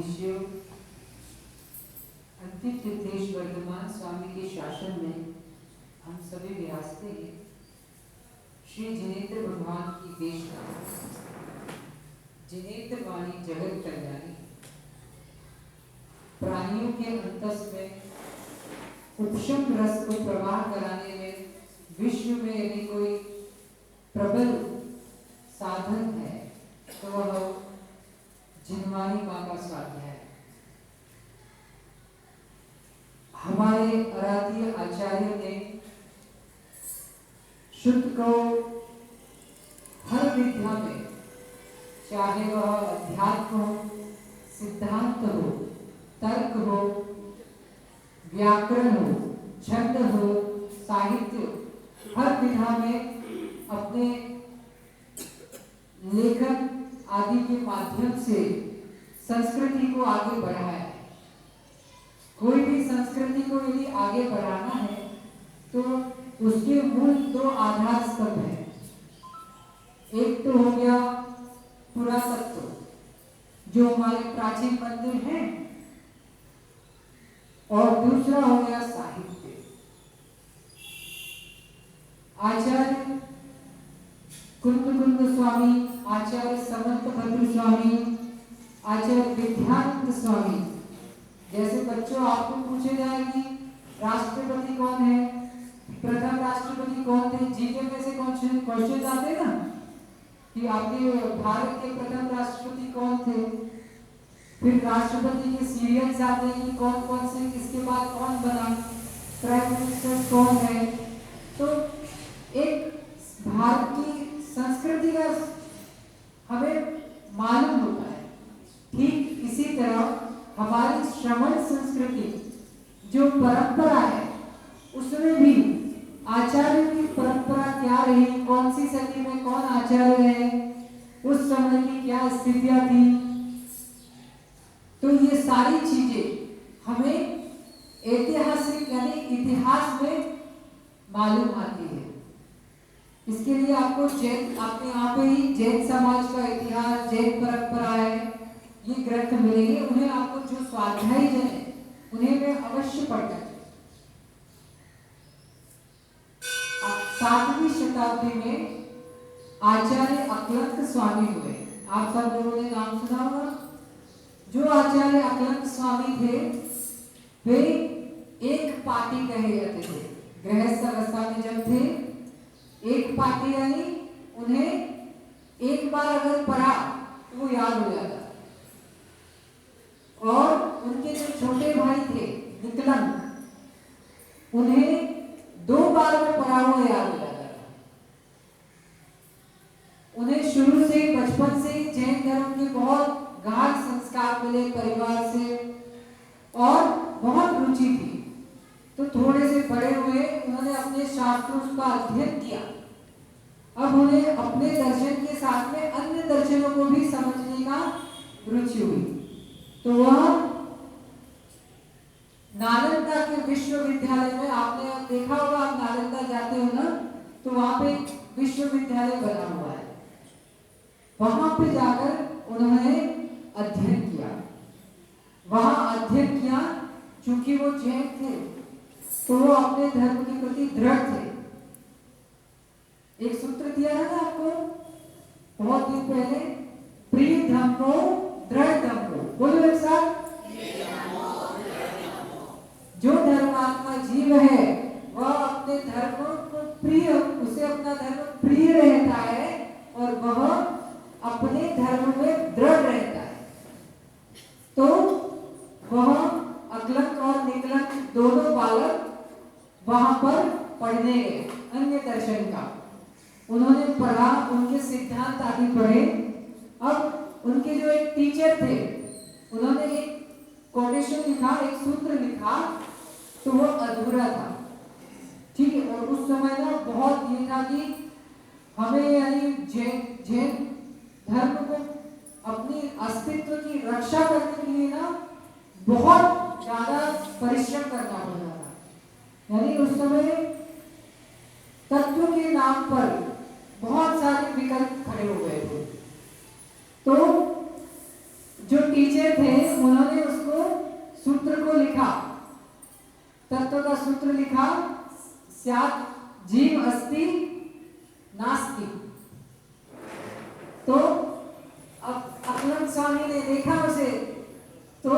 महामनीषियों, अंतिम तीर्थेश वर्धमान स्वामी के शासन में हम सभी विरासते हैं श्री जिनेन्द्र भगवान की देश जिनेन्द्र वाणी जगत कल्याणी। प्राणियों के अंतस में उपशम रस को प्रवाह कराने में विश्व में यदि कोई प्रबल साधन है तो वह जिनवाणी मां का स्वाध्याय है। हमारे आराध्य आचार्य ने शुद्ध को हर विद्या में, चाहे वह अध्यात्म हो, सिद्धांत हो, तर्क हो, व्याकरण हो, छंद हो, साहित्य, हर विधा में अपने लेखन आदि के माध्यम से संस्कृति को आगे बढ़ाया है। कोई भी संस्कृति को यदि आगे बढ़ाना है तो उसके मूल दो आधार स्तंभ हैं। एक तो हो गया पुरातत्व, जो हमारे प्राचीन मंदिर हैं, और दूसरा हो गया साहित्य। आचार्य कुंद स्वामी, आचार्य समंत भद्र स्वामी, आचार्य विद्यानंद स्वामी जैसे बच्चों आपको पूछे जाएगी राष्ट्रपति कौन है, प्रथम राष्ट्रपति कौन थे, जीके में से क्वेश्चन आते ना कि आपके भारत के प्रथम राष्ट्रपति कौन थे, फिर राष्ट्रपति के सीरियल्स आते हैं कि कौन कौन से किसके बाद कौन बना, प्राइम मिनिस्टर कौन है। तो एक भारत की संस्कृति का हमें मालूम होता है। ठीक इसी तरह हमारी श्रमण संस्कृति जो परंपरा है उसमें भी आचार्य की परंपरा क्या रही, कौन सी सदी में कौन आचार्य है, उस समय की क्या स्थितियां थी, तो ये सारी चीजें हमें ऐतिहासिक यानी इतिहास में मालूम आती है। इसके लिए आपको जैन, आपने यहाँ पे ही जैन समाज का इतिहास, जैन परंपरा है, ये ग्रंथ मिलेंगे। उन्हें आपको जो स्वाध्यायी जन है उन्हें मैं अवश्य पढ़ना चाहिए। 7वीं शताब्दी में आचार्य अकलंक स्वामी हुए। आप सब लोगों ने नाम सुना होगा। जो आचार्य अकलंक स्वामी थे वे एक पार्टी कहे जाते थे। गृहस्थ अवस्था में जब थे एक पार्टी यानी उन्हें एक बार अगर पढ़ा तो वो याद हो जाता, और उनके जो छोटे भाई थे विकलांग, उन्हें 2 बार में पढ़ा हुआ याद हो जाता था। उन्हें शुरू से बचपन से जैन धर्म के बहुत गाढ़ संस्कार मिले परिवार से और बहुत रुचि थी। तो थोड़े से बड़े हुए, उन्होंने अपने शास्त्रों का अध्ययन किया। अब उन्हें अपने दर्शन के साथ में अन्य दर्शनों को भी समझने का रुचि हुई। तो वह नालंदा के विश्वविद्यालय में, आपने देखा होगा, आप नालंदा जाते हो ना, तो वहां पे विश्वविद्यालय बना हुआ है। वहां पे जाकर उन्होंने अध्ययन किया। वहां अध्ययन किया, चूंकि वो जैन थे तो वो अपने धर्म के प्रति दृढ़ थे। एक सूत्र दिया है ना आपको बहुत दिन पहले, प्रिय धम्मो दृढ़ धम्मो। बोलो एक साथ, जो धर्मात्मा जीव है वह अपने धर्म को प्रिय, उसे अपना धर्म प्रिय रहता है और वह अपने धर्म में दृढ़ रहता है। तो वह अकलंक और निकलंक दोनों बालक वहां पर पढ़ने गए अन्य दर्शन का। उन्होंने पढ़ा, उनके सिद्धांत आदि पढ़े। अब उनके जो एक टीचर थे उन्होंने एक कोटेशन लिखा, एक सूत्र लिखा, तो वो अधूरा था। ठीक है, और उस समय ना बहुत ये था कि हमें यानी जैन धर्म को अपनी अस्तित्व की रक्षा करने के लिए ना बहुत ज्यादा परिश्रम करना पड़ता था। यानी उस समय तत्व के नाम पर बहुत सारे विकल्प खड़े हो गए थे। तो जो टीचर थे उन्होंने स्यात् जीव अस्ति नास्ति। तो अब अकलंक स्वामी ने देखा उसे, तो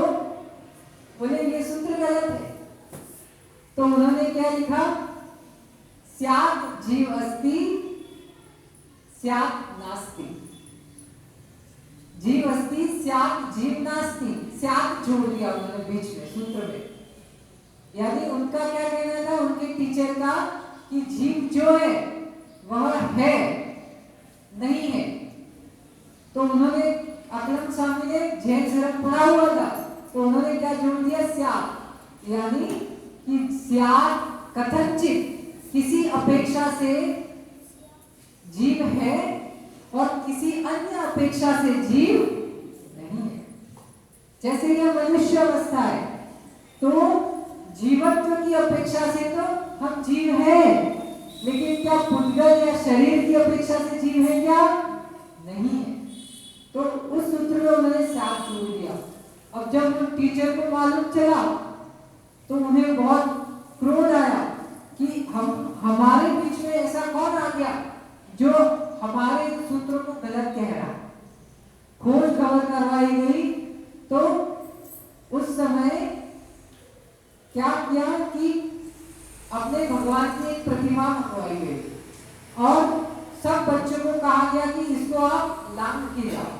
बोले ये सूत्र गलत है। तो उन्होंने क्या लिखा, स्यात् जीव अस्ति स्यात् नास्ति। जीव अस्ति स्यात् जीव नास्ति, स्यात् जोड़ दिया उन्होंने बीच में सूत्र में। यानी उनका क्या कहना था, उनके टीचर का, कि जीव जो है वह है नहीं है। तो उन्होंने अकलंक स्वामी ने जैन धर्म पढ़ा हुआ था, तो उन्होंने क्या जोड़ दिया, स्यात्। यानी कि स्यात् कथनचित किसी अपेक्षा से जीव है और किसी अन्य अपेक्षा से जीव नहीं है। जैसे यह मनुष्य अवस्था है, तो जीवत्व की अपेक्षा से तो हम जीव है, लेकिन क्या पुद्गल या शरीर की अपेक्षा से जीव है क्या? नहीं है। तो उस सूत्र में उन्होंने स्यात् जोड़ दिया। अब जब उन टीचर को मालूम चला तो उन्हें बहुत क्रोध आया कि हमारे बीच में ऐसा कौन आ गया जो हमारे सूत्रों को गलत कह रहा है। खोज खबर करवाई गई, तो उस समय क्या किया कि अपने भगवान की एक प्रतिमा मंगवाई गई और सब बच्चों को कहा गया कि इसको आप लांग की जाओ।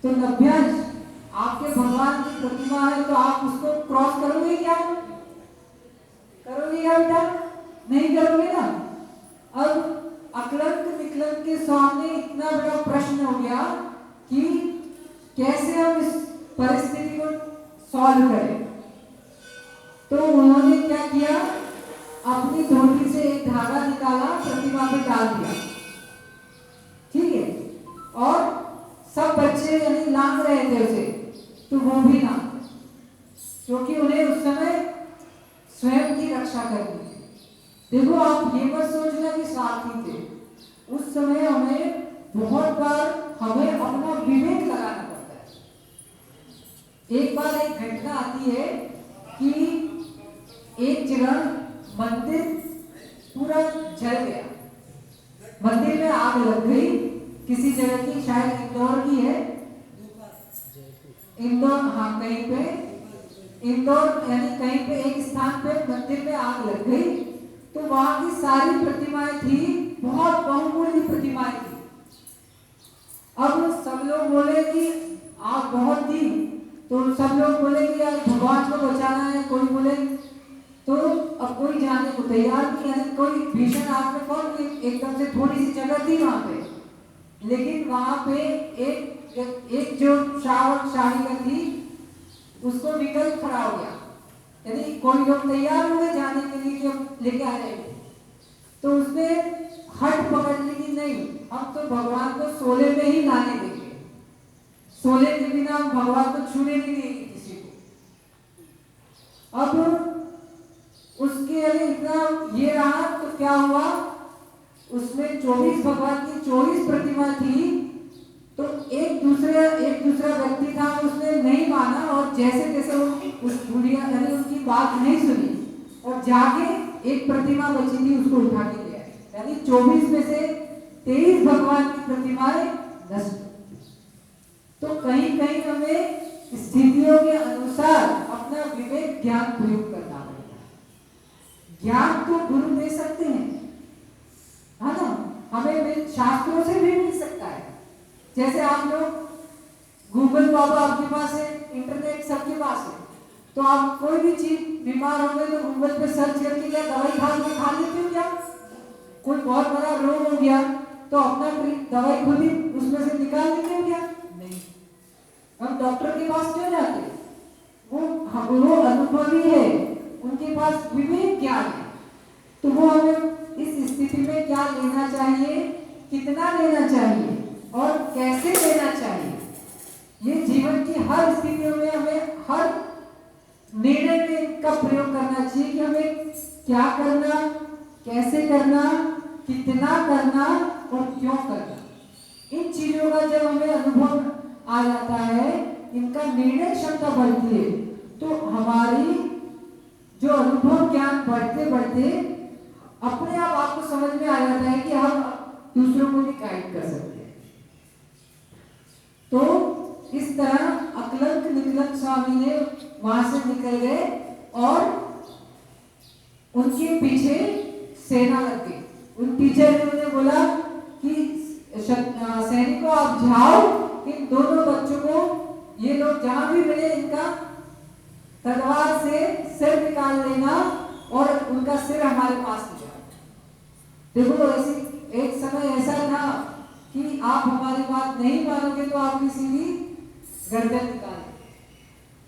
तो नभ्यंश, आपके भगवान की प्रतिमा है, तो आप उसको क्रॉस करोगे क्या? करोगे क्या बेटा? नहीं करोगे ना। अब अकलंक निकलंक के सामने इतना बड़ा प्रश्न हो गया कि कैसे हम इस परिस्थिति को सॉल्व करें। तो उन्होंने क्या किया, अपनी धोती से एक धागा निकाला, प्रतिमा पे डाल दिया, ठीक है, और सब बच्चे यानी लांग रहे थे उसे, तो वो भी लांग, क्योंकि उन्हें उस समय स्वयं की रक्षा करनी थी। देखो, आप ये मत सोचना कि स्वार्थी थे। उस समय हमें बहुत बार हमें अपना विवेक लगाना पड़ता है। एक बार एक घटना आती है कि एक जगह मंदिर पूरा जल गया, मंदिर में आग लग गई, किसी जगह की, शायद इंदौर की है, इंदौर, हाँ कहीं पे, इंदौर यानी कहीं पे एक स्थान पे मंदिर में आग लग गई। तो वहां की सारी प्रतिमाएं थी, बहुत बहुमूल्य प्रतिमाएं थी। अब सब लोग बोले कि आग बहुत थी, तो सब लोग बोले कि यार भगवान को बचाना है, कोई बोले, तो अब कोई जाने को तैयार नहीं है। कोई भीषण आग में कौन, एकदम से थोड़ी सी जगह थी वहां पे, लेकिन वहां पे एक जो श्रावक शाही थी, उसको विकल्प खड़ा हो गया, यानी कोई लोग तैयार हो गए जाने के लिए कि हम लेके आ जाएंगे। तो उसने हट पकड़ ली कि नहीं, हम तो भगवान को सोले में ही लाने देंगे, सोले के बिना हम भगवान को छूने नहीं देंगे किसी को। अब उसके इतना ये रहा, तो क्या हुआ, उसमें 24 भगवान की 24 प्रतिमा थी। तो एक दूसरा व्यक्ति था, उसने नहीं माना और जैसे तैसे उस दुनिया यानी उनकी बात नहीं सुनी और जाके एक प्रतिमा बची थी उसको उठा के ले आए। यानी 24 में से 23 भगवान की प्रतिमाएं नष्ट। तो कहीं कहीं हमें स्थितियों के अनुसार अपना विवेक ज्ञान प्रयोग करना पड़ता है। ज्ञान तो गुरु दे सकते हैं, है ना, हमें शास्त्रों से भी मिल सकता है। जैसे आप लोग गूगल बाबा आपके पास है, इंटरनेट सबके पास है, तो आप कोई भी चीज बीमार हो गए तो गूगल पे सर्च करके क्या दवाई खा लेते हो क्या? कोई बहुत बड़ा रोग हो गया तो अपना दवाई खुद ही उसमें से निकाल लेते हो क्या? नहीं। हम डॉक्टर के पास क्यों जाते? वो अनुभवी है, उनके पास विवेक ज्ञान है, तो वो हमें इस स्थिति में क्या लेना चाहिए, कितना लेना चाहिए और कैसे लेना चाहिए, ये जीवन की हर स्थितियों में हमें हर निर्णय में का प्रयोग करना चाहिए कि हमें क्या करना, कैसे करना, कितना करना और क्यों करना। इन चीजों का जब हमें अनुभव आ जाता है, इनका निर्णय क्षमता बढ़ती है, तो हमारी जो अनुभव ज्ञान बढ़ते बढ़ते अपने आप आपको समझ में आ जाता है कि हम दूसरों को भी गाइड कर सकते हैं। तो इस तरह अकलंक निकलंक स्वामी ने वहां से निकल गए और उनके पीछे सेना लग गई। उन टीचर ने उन्हें बोला कि सैनिकों आप जाओ, इन दोनों बच्चों को, ये लोग जहां भी मिले इनका तलवार से सिर निकाल लेना और उनका सिर हमारे पास ले जाओ। देखो ऐसी एक समय ऐसा था कि आप हमारी बात नहीं मानोगे तो आपकी सीधी गर्दन निकाले।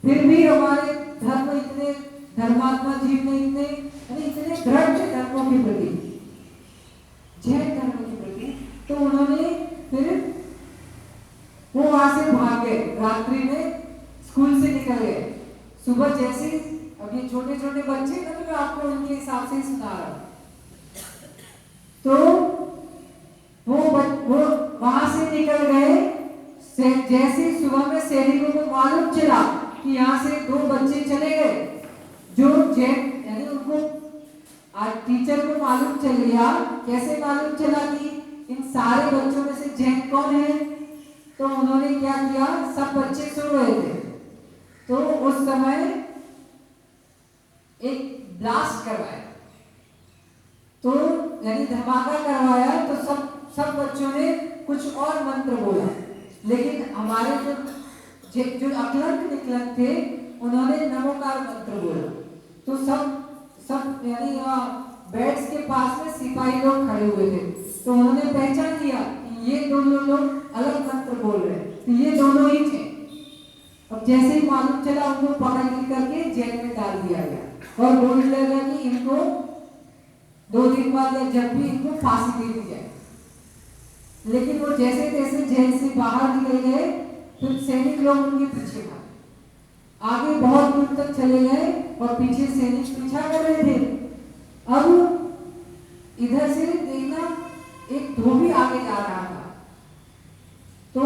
फिर भी हमारे धर्म इतने धर्मात्मा जीव ने इतने दृढ़ थे धर्मों के प्रति, जैन धर्म के प्रति, तो उन्होंने फिर वो वहां से भाग गए। रात्रि में स्कूल से निकल गए। सुबह जैसे अब ये छोटे छोटे बच्चे ना, तो मैं आपको उनके हिसाब से ही सुना रहा हूं। तो वो वहां से निकल गए। जैसे सुबह में सैनिकों को मालूम चला कि यहाँ से 2 बच्चे चले गए, जो जैन यानी उनको आज टीचर को मालूम चल गया। कैसे मालूम चला कि इन सारे बच्चों में से जैन कौन है? तो उन्होंने क्या किया, सब बच्चे सो गए थे, तो उस समय एक ब्लास्ट करवाया, तो यानी धमाका करवाया। तो सब बच्चों ने कुछ और मंत्र बोला, लेकिन हमारे जो अकलंक निकलंक थे उन्होंने नमोकार मंत्र बोला। तो सब यानी बेड्स के पास में सिपाही लोग खड़े हुए थे, तो उन्होंने पहचान लिया कि ये दोनों लोग अलग मंत्र बोल रहे हैं, तो ये दोनों ही थे। अब जैसे ही मालूम चला, उनको पकड़ करके जेल में डाल दिया गया और बोलने लगा कि इनको 2 दिन बाद या जब भी इनको फांसी दे दी जाए। लेकिन वो जैसे तैसे जेल से बाहर निकल गए, फिर सैनिक लोग उनके पीछे भागे। आगे बहुत दूर तक चले गए और पीछे सैनिक पीछा कर रहे थे। अब इधर से देखना, एक धोबी आगे जा रहा था, तो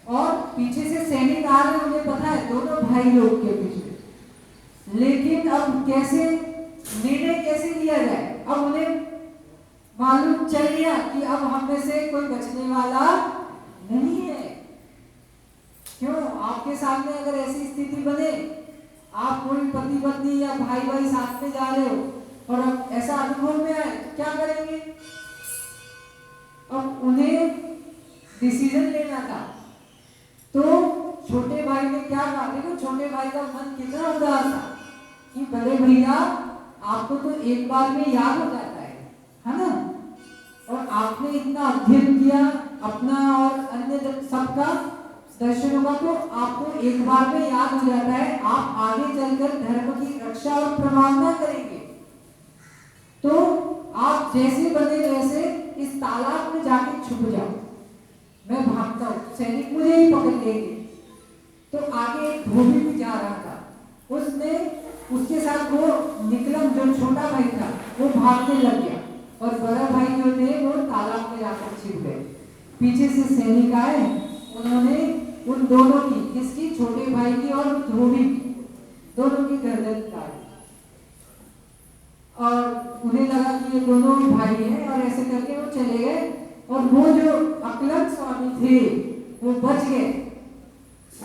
और पीछे से सैनिक आ रहे, उन्हें पता है दोनों भाई लोग के पीछे। लेकिन अब कैसे निर्णय कैसे लिया जाए? अब उन्हें मालूम चल गया कि अब हम में से कोई बचने वाला नहीं है। क्यों? आपके सामने अगर ऐसी स्थिति बने, आप कोई पति पत्नी या भाई भाई साथ में जा रहे हो और अब ऐसा अनुभव में आए, तो क्या करेंगे? अब उन्हें डिसीजन लेना था, तो छोटे भाई ने क्या कहा? देखो छोटे भाई का मन कितना उदास था कि बड़े भैया आपको तो एक बार में याद हो जाता है ना, और आपने इतना अध्ययन किया अपना और अन्य सबका दर्शनों का, तो आपको एक बार में याद हो जाता है। आप आगे चलकर धर्म की रक्षा और प्रमाणना करेंगे, तो आप जैसे बने वैसे इस तालाब में जाके छुप जाओ, मैं भागता हूँ, सैनिक मुझे ही पकड़ लेंगे। तो आगे एक धोबी भी जा रहा था, उसने उसके साथ वो निकलम जो छोटा भाई था वो भागने लग गया और बड़ा भाई जो थे वो तालाब में जाकर छिप गए। पीछे से सैनिक आए, उन्होंने उन दोनों की, किसकी? छोटे भाई की और धोबी की, दोनों की गर्दन काटी और उन्हें लगा कि ये दोनों भाई हैं, और ऐसे करके वो चले गए। और वो जो अकलंक स्वामी थे वो बच गए।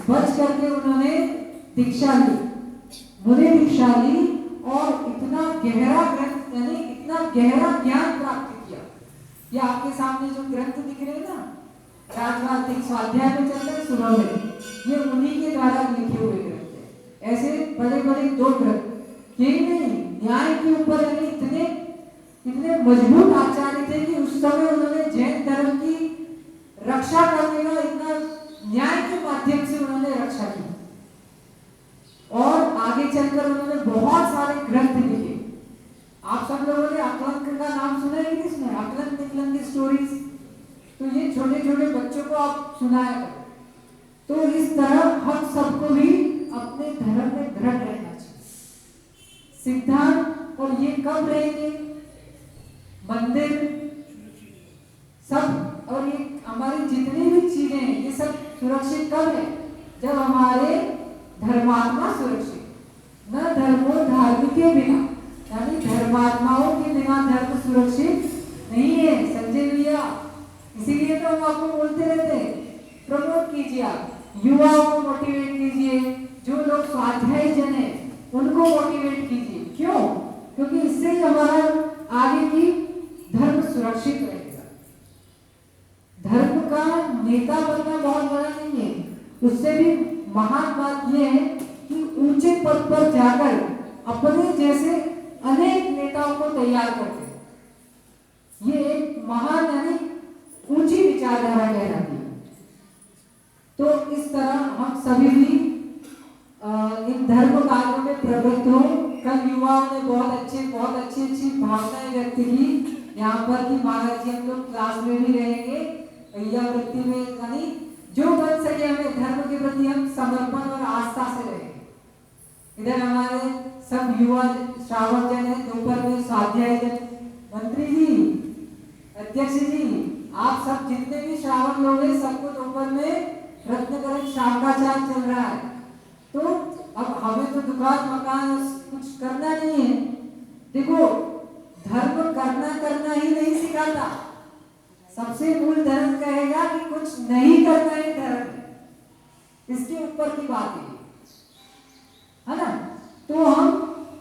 बच करके उन्होंने दीक्षा ली, मुनि दीक्षा ली और इतना गहरा ग्रंथ यानी इतना गहरा ज्ञान प्राप्त किया। ये आपके सामने जो ग्रंथ दिख रहे हैं ना, राजवार्तिक स्वाध्याय में चल रहे सुबह में, ये उन्हीं के द्वारा लिखे हुए ग्रंथ है। ऐसे बड़े बड़े 2 ग्रंथ, यही नहीं, न्याय के ऊपर यानी इतने मजबूत आचार्य थे कि उस समय उन्होंने जैन धर्म की रक्षा करने का इतना न्याय के माध्यम से उन्होंने रक्षा की, और आगे चलकर उन्होंने बहुत सारे ग्रंथ लिखे। आप सब लोगों ने अकलंक का नाम सुना है कि नहीं सुना? अकलंक निकलंक की स्टोरीज, तो ये छोटे छोटे बच्चों को आप सुनाया करो। तो इस तरह हम सबको भी अपने धर्म में दृढ़ रहना चाहिए। सिद्धांत, और ये कब रहेंगे? मंदिर सब, और ये हमारी जितनी भी चीजें हैं ये सब सुरक्षित कब है? जब हमारे धर्मात्मा सुरक्षित। न धर्मो धार्मिक के बिना, यानी धर्मात्माओं के बिना धर्म सुरक्षित नहीं है संजय भैया। इसीलिए तो हम आपको बोलते रहते हैं, प्रमोट कीजिए, आप युवाओं को मोटिवेट कीजिए, जो लोग स्वाध्यायी जन है उनको मोटिवेट कीजिए। क्यों? क्योंकि इससे ही हमारा आगे की धर्म सुरक्षित रहेगा। धर्म का नेता बनना बहुत बड़ा नहीं है, उससे भी महान बात यह है कि ऊंचे पद पर जाकर अपने जैसे अनेक नेताओं को तैयार करते हैं। ये एक महान यानी ऊंची विचारधारा कहलाती है। तो इस तरह हम सभी भी इन धर्म कार्यों में प्रवृत्त हो। कल युवाओं ने बहुत अच्छी भावनाएं व्यक्त की यहाँ पर कि महाराज जी हम लोग क्लास में भी रहेंगे, भैया वृत्ति में यानी जो बन सके हमें धर्म के प्रति हम समर्पण और आस्था से रहेंगे। इधर हमारे सब युवा श्रावक जन है, दोपहर में स्वाध्याय जन, मंत्री जी, अध्यक्ष जी, आप सब जितने भी श्रावक लोग हैं सबको दोपहर में रत्नकरण शाकाचार चल रहा है। तो अब हमें तो दुकान मकान कुछ करना नहीं है। देखो धर्म करना ही नहीं सिखाता, सबसे मूल धर्म कहेगा कि कुछ नहीं करना है धर्म, इसके ऊपर की बात है ना। तो हम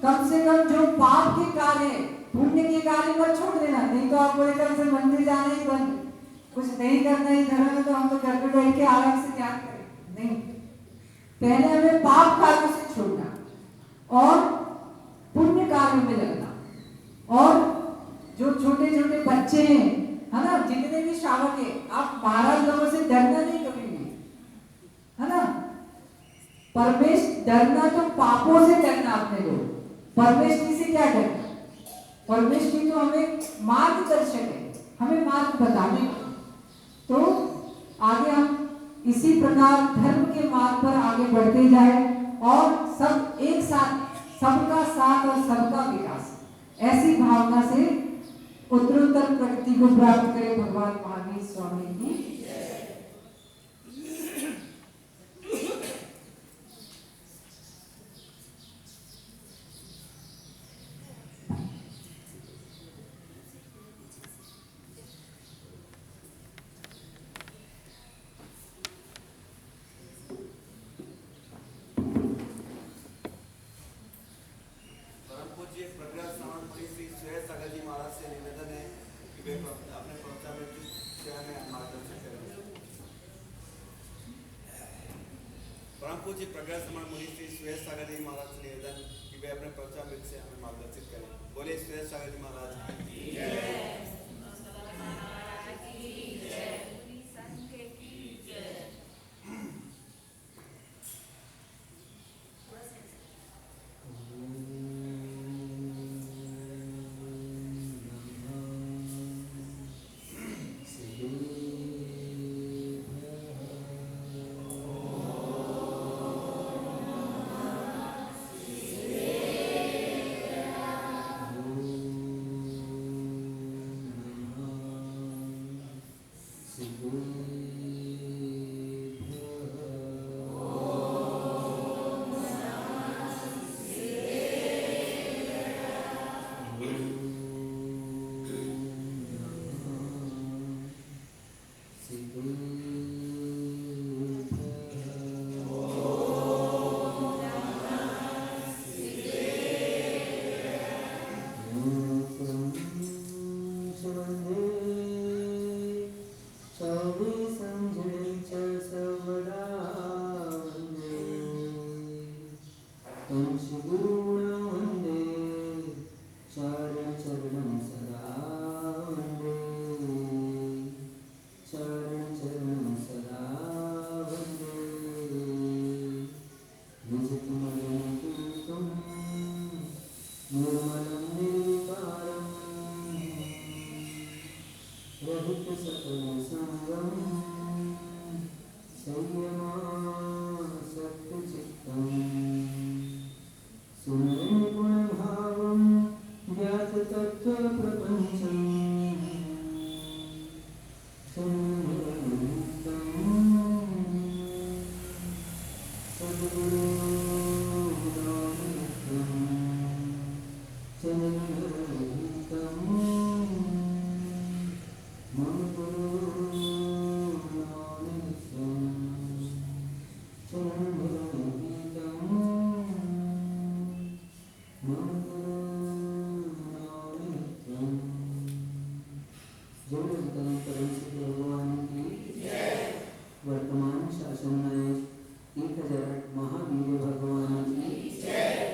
कम से कम जो पाप के कार्य पुण्य के कार्य पर छोड़ देना, नहीं तो आप बोले कल से मंदिर जाना ही बंद, कुछ नहीं करना ही धर्म है तो हम तो घर पे बैठ के आराम से ध्यान करें। नहीं, पहले हमें पाप कार्यों से छोड़ना और पुण्य कार्यों में लगना। और जो छोटे छोटे बच्चे हैं है ना, जितने भी श्रावक है, आप महाराज लोगों से डरना नहीं कभी भी, है ना। परमेश डरना तो पापों से डरना अपने को, परमेश्वरी से क्या डरना। परमेश्वरी तो हमें मार्गदर्शक है, हमें मार्ग बताने। तो आगे हम इसी प्रकार धर्म के मार्ग पर आगे बढ़ते जाए और सब एक साथ, सबका साथ और सबका विकास, ऐसी भावना से उत्तरोत्तर प्रगति को प्राप्त करे भगवान महावीर स्वामी की। पूज्य प्रज्ञा समाज मुनि श्री सुरेश सागर जी महाराज से निवेदन कि वे अपने प्रवचन से हमें मार्गदर्शित करें। बोले सुरेश सागर जी महाराज की जय। शासनाय 1008 महावीर भगवान की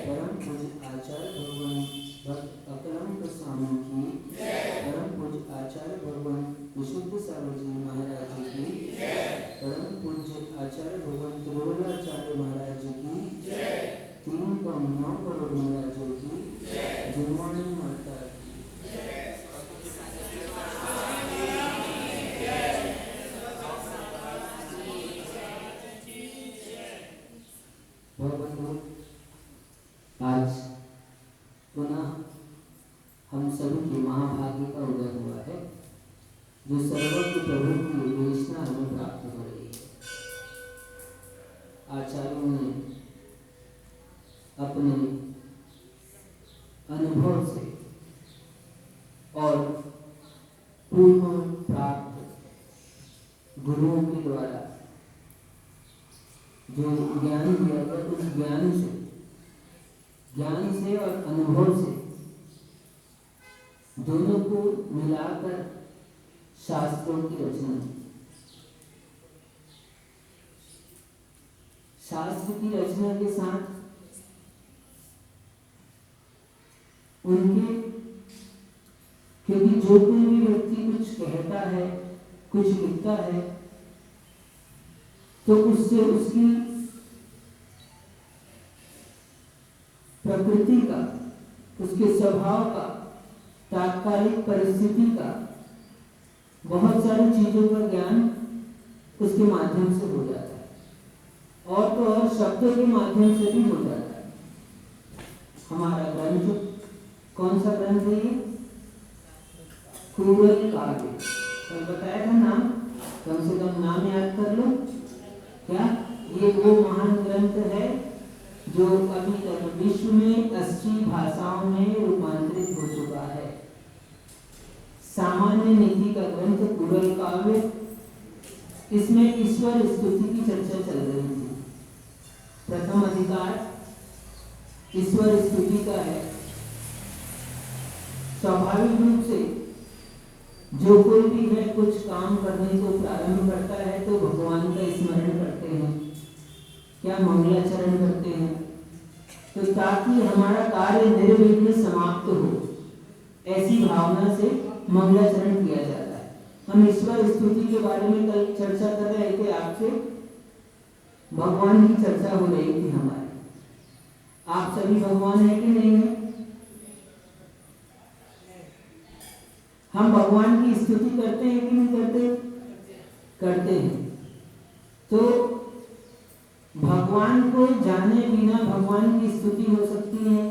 परम पूज्य आचार्य भगवान भक्त अकलंक स्वामी की परम पूज्य आचार्य भगवान विशुद्ध सागर जी महाराज की परम पूज्य आचार्य भगवान त्रिलोकाचार्य महाराज की 309 करोड़ महाराजों की जुर्मानी माता आज पुनः हम सभी के महाभाग्य का उदय हुआ है, जो सर्वज्ञ प्रभु की देशना हमें प्राप्त हो रही है। आचार्यों ने अपने अनुभव से और पूर्व प्राप्त गुरुओं के द्वारा जो ज्ञान दिया गया, उस ज्ञान से और अनुभव से दोनों को मिलाकर शास्त्रों की रचना की। शास्त्र की रचना के साथ उनके, क्योंकि जो कोई भी व्यक्ति कुछ कहता है, कुछ लिखता है, तो उससे उसकी प्रकृति का, उसके स्वभाव का, तात्कालिक परिस्थिति का, बहुत सारी चीजों का ज्ञान उसके माध्यम से हो जाता है, और तो और शब्दों के माध्यम से भी हो जाता है। हमारा ग्रंथ कौन सा ग्रंथ है ये? कुरल काव्य। कल बताया था नाम, कम से कम नाम याद कर लो। क्या ये वो महान ग्रंथ है जो अभी तक विश्व में 80 भाषाओं में रूपांतरित हो चुका है। सामान्य नीति का ग्रंथ कुरल काव्य, इसमें ईश्वर स्तुति की चर्चा चल रही थी। प्रथम अधिकार ईश्वर स्तुति का है। स्वाभाविक रूप से जो कोई भी है कुछ काम करने को प्रारंभ करता है तो भगवान का स्मरण करते हैं, क्या मंगलाचरण करते हैं, तो ताकि हमारा कार्य निर्विघ्न समाप्त हो, ऐसी भावना से मंगलाचरण किया जाता है। हम ईश्वर स्तुति के बारे में कल चर्चा कर रहे थे आपसे, भगवान की चर्चा हो रही थी हमारी। आप सभी भगवान है कि नहीं है? हम भगवान की स्तुति करते हैं कि नहीं करते? करते हैं। तो भगवान को जाने बिना भगवान की स्तुति हो सकती है?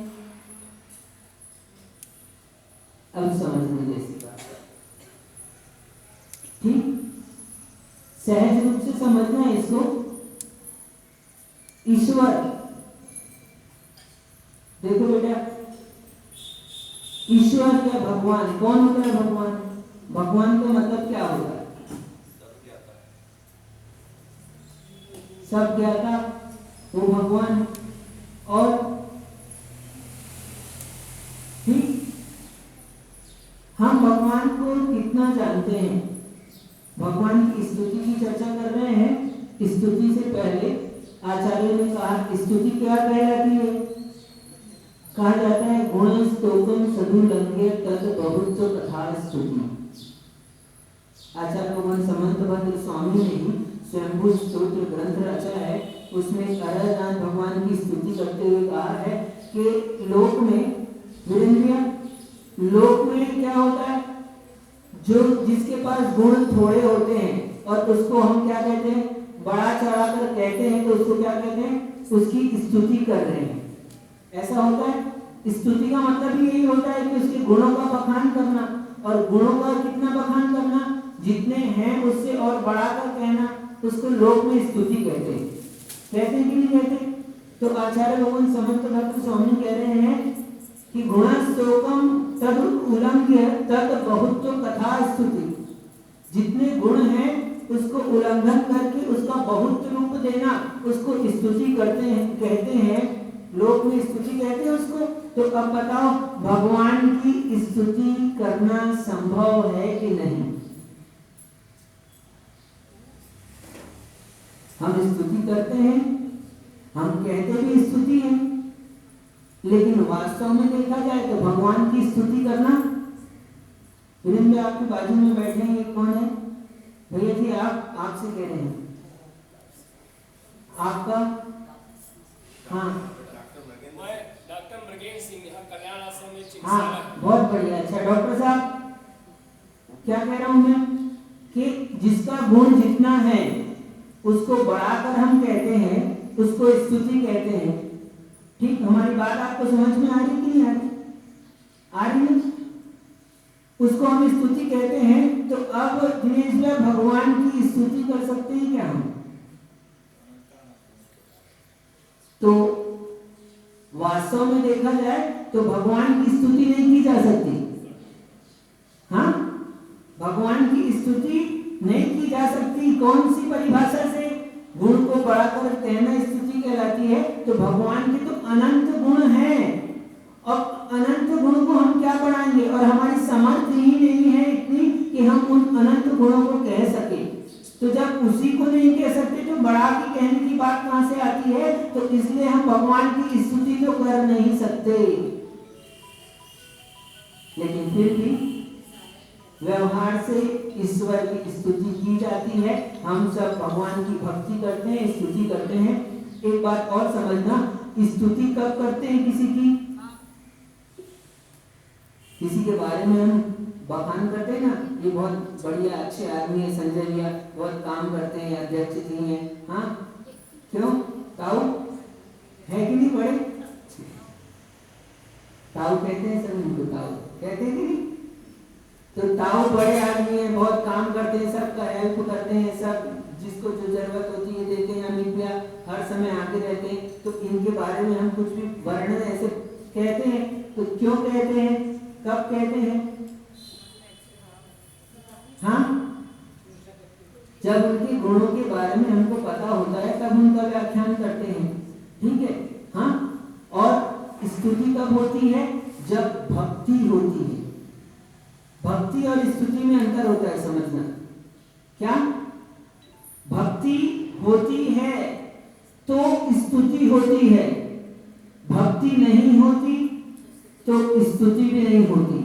अब समझने जैसी बात है, ठीक? सहज रूप से समझना है इसको। ईश्वर, देखो बेटा, ईश्वर या भगवान, कौन होता है भगवान? भगवान का मतलब क्या होता है? सब ज्ञाता, वो भगवान। और ठीक, हम भगवान को कितना जानते हैं? भगवान की स्तुति की चर्चा कर रहे हैं। स्तुति से पहले आचार्य ने कहा, स्तुति क्या कहलाती है? कहा जाता है गुण स्तोत्रम सदु लंघ्य तद बहुत्व कथा स्तुति। आचार्य भगवान समंत भद्र स्वामी ने ही स्वयंभू स्तोत्र ग्रंथ रचा है। उसमें करजान भगवान की स्तुति करते हुए कहा है कि लोक में, लोक में क्या होता है, जो जिसके पास गुण थोड़े होते हैं और उसको हम क्या कहते हैं, बड़ा चढ़ाकर कहते हैं, तो उसको क्या कहते हैं, उसकी स्तुति कर रहे हैं। ऐसा होता है। स्तुति का मतलब ही यही होता है कि उसके गुणों का बखान करना, और गुणों का कितना बखान करना, जितने हैं उससे और बढ़ाकर कहना, उसको लोक में स्तुति कहते हैं। कहते हैं कि नहीं कहते? तो आचार्य भगवान समंत भद्र स्वामी कह रहे हैं कि गुणस्तोकम तद उल्लंघ्य तद बहुत्व कथा स्तुति। जितने गुण हैं उसको उल्लंघन करके उसका बहुत रूप देना, उसको स्तुति करते हैं, कहते हैं, लोक में स्तुति कहते हैं उसको। तो अब बताओ, भगवान की स्तुति करना संभव है कि नहीं? हम स्तुति करते हैं, हम कहते भी स्तुति है, लेकिन वास्तव में देखा जाए तो भगवान की स्तुति करना। फिर आपके बाजू में बैठे हैं, ये कौन है भैया जी? आप आपसे कह रहे हैं, आपका? हाँ, मैं डॉक्टर मृगेश सिंह, कल्याण आश्रम में हाँ, चिकित्सालय। बहुत बढ़िया। अच्छा डॉक्टर साहब, क्या कह रहा हूं मैं कि जिसका गुण जितना है उसको बढ़ाकर हम कहते हैं, उसको स्तुति कहते हैं। ठीक, हमारी बात आपको समझ में आ रही कि नहीं आ रही? आ रही है? उसको हम स्तुति कहते हैं। तो अब दिनेश भाई, भगवान की स्तुति कर सकते हैं क्या हम? तो वास्तव में देखा जाए तो भगवान की स्तुति नहीं की जा सकती। हाँ, भगवान की स्तुति नहीं की जा सकती। कौन सी परिभाषा से? गुण को बढ़ाकर कहना स्तुति कहलाती है। तो भगवान के तो अनंत गुण हैं, और अनंत गुण को हम क्या बढ़ाएंगे? और हमारी समर्थ ही नहीं है इतनी कि हम उन अनंत गुणों को कह सके। तो जब उसी को नहीं कह सकते तो बढ़ा के कहने की बात कहां से आती है? तो इसलिए हम भगवान की स्तुति तो कर नहीं सकते। लेकिन फिर भी व्यवहार से ईश्वर की स्तुति की जाती है। हम सब भगवान की भक्ति करते हैं, स्तुति करते हैं। एक बात और समझना, स्तुति कब करते हैं किसी की? किसी के बारे में हम बखान करते हैं ना, ये बहुत बढ़िया अच्छे आदमी है, संजय भैया बहुत काम करते हैं, अध्यक्ष जी हैं। हाँ, क्यों? ताऊ है कि नहीं? बड़े ताऊ कहते हैं, सब उनको ताऊ कहते हैं कि नहीं? तो ताऊ बड़े आदमी हैं, बहुत काम करते हैं, सबका हेल्प करते हैं, सब जिसको जो जरूरत होती है देते हैं। अमित भैया हर समय आगे रहते हैं। तो इनके बारे में हम कुछ भी वर्णन ऐसे कहते हैं तो क्यों कहते हैं, कब कहते हैं? हाँ, जब उनके गुणों के बारे में हमको पता होता है तब उनका व्याख्यान करते हैं। ठीक है? हाँ, और स्तुति कब होती है? जब भक्ति होती है। भक्ति और स्तुति में अंतर होता है, समझना। क्या? भक्ति होती है तो स्तुति होती है, भक्ति नहीं होती तो स्तुति भी नहीं होती।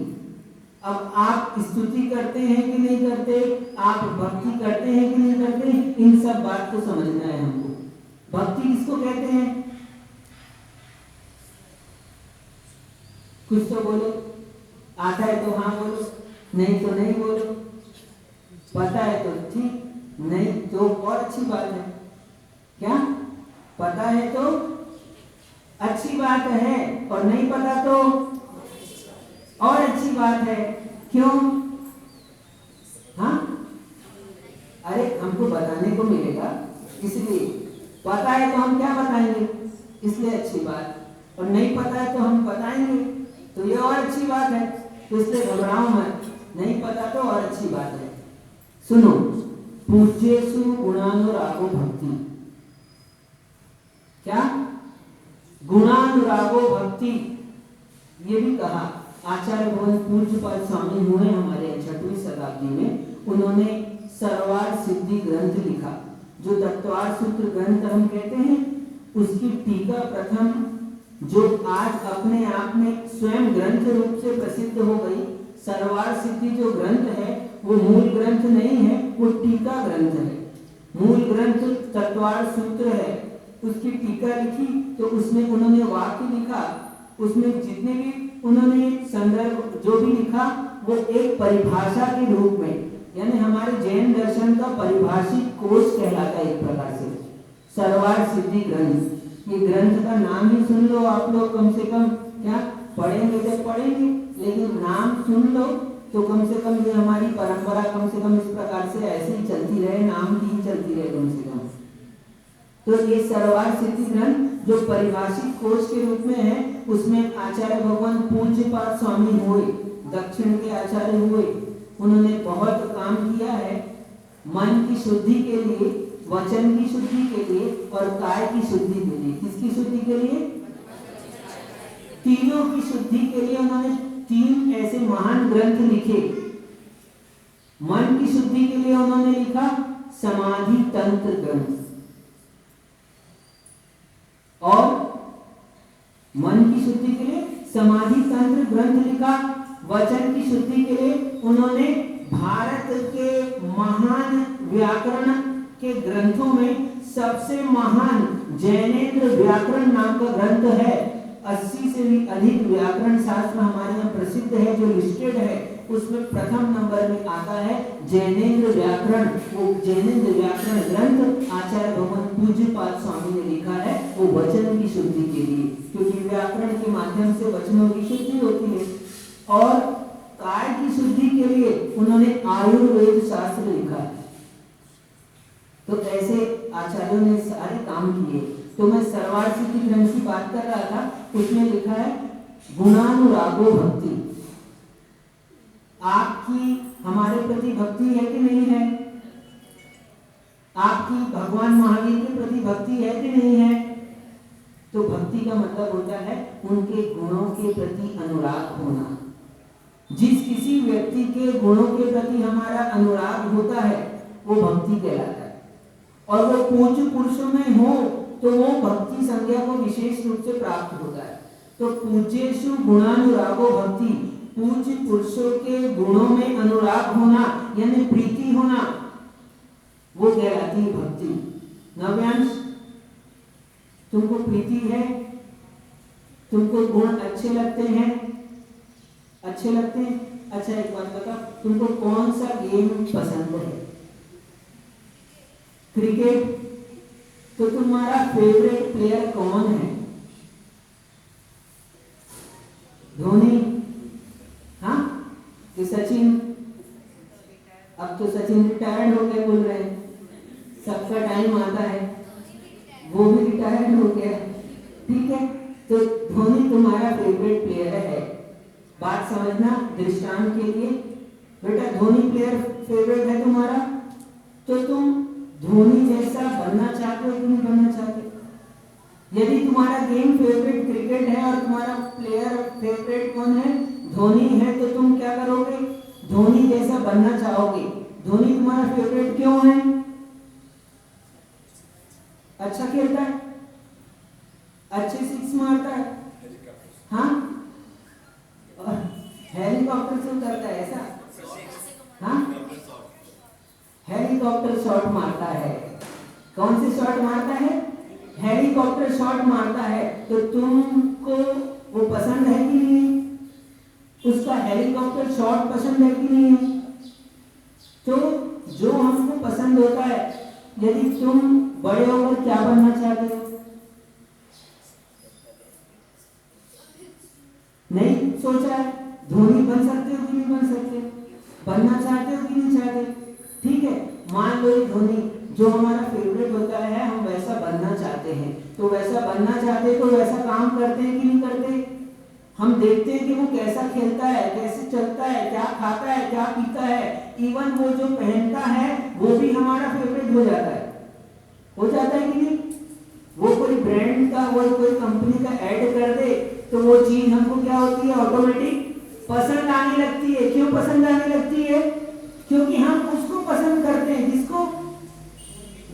अब आप स्तुति करते हैं कि नहीं करते, आप भक्ति करते हैं कि नहीं करते, इन सब बात को समझना है हमको। भक्ति किसको कहते हैं? कुछ तो बोलो, आता है तो हाँ बोलो, नहीं तो नहीं बोलो, पता है तो ठीक, नहीं तो और अच्छी बात है। क्या? पता है तो अच्छी बात है, और नहीं पता तो और अच्छी बात है। क्यों? हाँ, अरे हमको बताने को मिलेगा, इसलिए पता है तो हम क्या बताएंगे, इसलिए अच्छी बात, और नहीं पता है तो हम बताएंगे, तो ये और अच्छी बात है। तो इसलिए घबराओ मत, नहीं पता तो और अच्छी बात है। सुनो, पूज्येषु गुणानुरागो भक्ति। क्या? गुणानुरागो भक्ति, ये भी कहा। आचार्य भगवान पूज्यपाद स्वामी हुए हमारे 6वीं शताब्दी में, उन्होंने सर्वार सिद्धि ग्रंथ लिखा, जो तत्वार सूत्र ग्रंथ हम कहते हैं, उसकी टीका प्रथम जो आज अपने आप में स्वयं ग्रंथ रूप से प्रसिद्ध हो गई। सर्वार सिद्धि जो ग्रंथ है वो मूल ग्रंथ नहीं है, वो टीका ग्रंथ है। मूल ग्रंथ तत्वार सूत्र है, उसकी टीका लिखी तो उसमें उन्होंने वाक्य लिखा, उसमें जितने भी उन्होंने संदर्भ जो भी लिखा वो एक परिभाषा के रूप में, यानी हमारे जैन दर्शन का परिभाषित कोश कहलाता है एक प्रकार से सर्वार सिद्धि ग्रंथ। ये ग्रंथ का नाम ही सुन लो आप लोग, कम से कम क्या पढ़ेंगे जब पढ़ेंगे, लेकिन नाम सुन लो तो कम से कम ये हमारी परंपरा कम से कम इस प्रकार से ऐसे ही चलती रहे, नाम की ही चलती रहे कम से कम। तो ये सर्वार सिद्धि ग्रंथ जो परिभाषित कोश के रूप में है, उसमें आचार्य भगवान पूज्यपाद स्वामी हुए, दक्षिण के आचार्य हुए। उन्होंने बहुत काम किया है मन की शुद्धि के लिए, वचन की शुद्धि के लिए और काय की शुद्धि के लिए। किसकी शुद्धि के लिए? तीनों की शुद्धि के लिए उन्होंने 3 ऐसे महान ग्रंथ लिखे। मन की शुद्धि के लिए उन्होंने लिखा समाधि तंत्र ग्रंथ, और मन की शुद्धि के लिए समाधि तंत्र ग्रंथ लिखा। वचन की शुद्धि के लिए उन्होंने भारत के महान व्याकरण के ग्रंथों में सबसे महान जैनेन्द्र व्याकरण नाम का ग्रंथ है। 80 से भी अधिक व्याकरण शास्त्र हमारे यहाँ प्रसिद्ध है, जो लिस्टेड है उसमें प्रथम नंबर में आता है जैनेन्द्र व्याकरण। वो जैनेन्द्र व्याकरण ग्रंथ आचार्य भगवान पूज्यपाद स्वामी ने लिखा है, वो वचन की शुद्धि के लिए, क्योंकि व्याकरण के माध्यम से वचनों की शुद्धि होती है। और काय की शुद्धि के लिए उन्होंने आयुर्वेद शास्त्र लिखा है। तो ऐसे आचार्यों ने सारे काम किए। तो मैं सर्वार सिद्धि ग्रंथ की बात कर रहा था, उसमें लिखा है गुणानुरागो भक्ति। आपकी हमारे प्रति भक्ति है कि नहीं है? आपकी भगवान महावीर के प्रति भक्ति है कि नहीं है? तो भक्ति का मतलब होता है उनके गुणों के प्रति अनुराग होना। जिस किसी व्यक्ति के गुणों के प्रति हमारा अनुराग होता है वो भक्ति कहलाता है। और वो पूज्य पुरुषों में हो तो वो भक्ति संज्ञा को विशेष रूप से प्राप्त होता है। तो पूज्येषु गुणानुरागो भक्ति, पूज्य पुरुषों के गुणों में अनुराग होना यानी प्रीति होना, वो कहलाती है भक्ति। नव्यांश, तुमको प्रीति है? तुमको गुण अच्छे लगते हैं? अच्छे लगते हैं? अच्छा एक बात बताओ, तुमको कौन सा गेम पसंद है? क्रिकेट। तो तुम्हारा फेवरेट प्लेयर कौन है? धोनी? हाँ कि सचिन? अब तो सचिन रिटायर्ड हो गए बोल रहे हैं, सबका टाइम आता है, वो भी रिटायर्ड हो गया, ठीक है। तो धोनी तुम्हारा फेवरेट प्लेयर है। बात समझना दृष्टांत के लिए, बेटा धोनी प्लेयर फेवरेट है तुम्हारा, तो तुम धोनी जैसा बनना चाहते हो कि नहीं बनना चाहते? यदि तुम्हारा गेम फेवरेट क्रिकेट है और तुम्हारा प्लेयर फेवरेट कौन है? धोनी है, तो तुम क्या करोगे? धोनी जैसा बनना चाहोगे। धोनी तुम्हारा फेवरेट क्यों है? अच्छा खेलता है, अच्छे सिक्स मारता है, हाँ, और हेलीकॉप्टर से उतरता है ऐसा, हाँ, हेलीकॉप्टर शॉट मारता है। कौन से शॉट मारता है? हेलीकॉप्टर शॉट मारता है। तो तुमको वो पसंद है कि नहीं? उसका हेलीकॉप्टर शॉट पसंद है कि नहीं? तो जो हमको पसंद होता है, यदि तुम बड़े होकर क्या बनना चाहते हो? नहीं सोचा है? धोनी बन सकते हो कि नहीं बन सकते? बनना चाहते हो कि नहीं चाहते? ठीक है, मान लो धोनी जो हमारा फेवरेट होता है हम वैसा बनना चाहते हैं, तो वैसा बनना चाहते तो वैसा काम करते हैं कि नहीं करते? हम देखते हैं कि वो कैसा खेलता है, कैसे चलता है, क्या खाता है, क्या पीता है, इवन वो जो पहनता है वो भी हमारा फेवरेट हो जाता है। हो जाता है कि नहीं? वो कोई ब्रांड का, वो कोई कंपनी का ऐड कर दे तो वो चीज हमको क्या होती है? ऑटोमेटिक पसंद आने लगती है। क्यों पसंद आने लगती है? क्योंकि हम उसको पसंद करते हैं। किसको?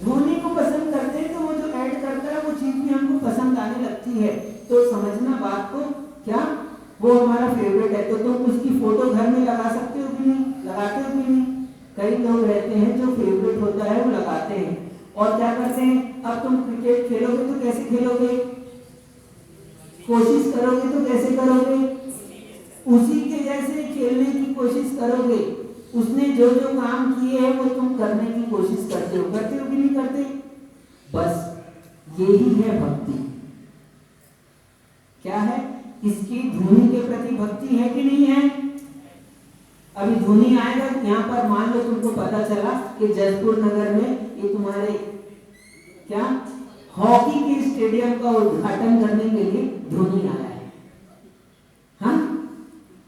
धोनी को पसंद करते हैं, तो वो जो ऐड करता है वो चीज भी हमको पसंद आने लगती है। तो समझना बात को, क्या वो हमारा फेवरेट है तो तुम उसकी फोटो घर में लगा सकते हो कि नहीं? लगाते हो कि नहीं? कई लोग रहते हैं जो फेवरेट होता है वो लगाते हैं। और क्या करते हैं? अब तुम क्रिकेट खेलोगे तो कैसे खेलोगे? कोशिश करोगे तो कैसे करोगे? उसी के जैसे खेलने की कोशिश करोगे। उसने जो जो काम किए हैं वो तुम करने की कोशिश करते हो कि नहीं करते? बस यही है भक्ति। क्या है? इसकी धोनी के प्रति भक्ति है कि नहीं है? अभी धोनी आएगा यहाँ पर, मान लो तुमको पता चला कि जयपुर नगर में ये तुम्हारे क्या हॉकी के स्टेडियम का उद्घाटन करने के लिए धोनी आया है, हाँ,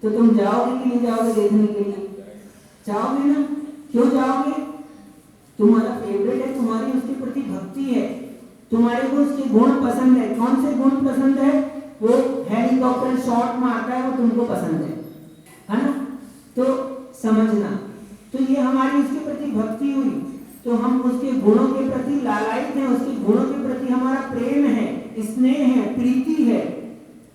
तो तुम जाओगे कि नहीं जाओगे देखने के लिए? जाओगे ना? क्यों जाओगे? तुम्हारा फेवरेट है, तुम्हारी उसके प्रति भक्ति है, तुम्हारे को उसके गुण पसंद है। कौन से गुण पसंद है? वो हेलीकॉप्टर शॉट मारता है, वो तुमको पसंद है ना? तो समझना, तो ये हमारी उसके प्रति भक्ति हुई, तो हम उसके गुणों के प्रति लालायित हैं, उसके गुणों के प्रति हमारा प्रेम है। स्नेह है, प्रीति है,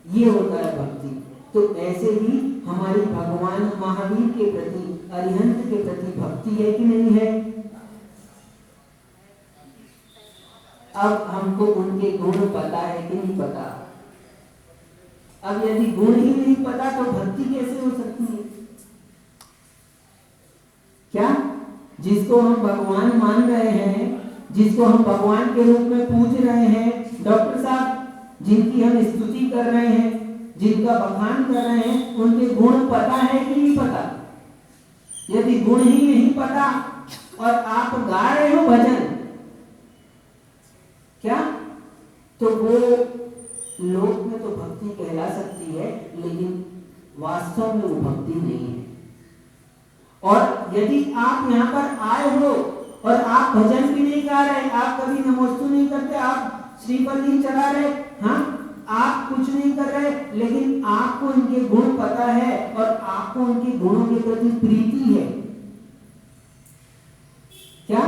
ये होता है भक्ति। तो ऐसे ही हमारी भगवान महावीर के प्रति, अरिहंत के प्रति भक्ति है कि नहीं है? अब हमको उनके गुण पता है कि नहीं पता? अब यदि गुण ही नहीं पता तो भक्ति कैसे हो सकती है? क्या जिसको हम भगवान मान रहे हैं, जिसको हम भगवान के रूप में पूज रहे हैं, डॉक्टर साहब जिनकी हम स्तुति कर रहे हैं, जिनका बखान कर रहे हैं, उनके गुण पता है कि नहीं पता? यदि गुण ही नहीं पता और आप गा रहे हो भजन, क्या तो वो लोक में तो भक्ति कहला सकती है, लेकिन वास्तव में वो भक्ति नहीं है। और यदि आप यहाँ पर आए हो और आप भजन भी नहीं गा रहे, आप कभी नमोस्तु नहीं करते, आप श्रीफल नहीं चढ़ा रहे, हाँ आप कुछ नहीं कर रहे, लेकिन आपको इनके गुण पता है और आपको उनके गुणों के प्रति प्रीति है, क्या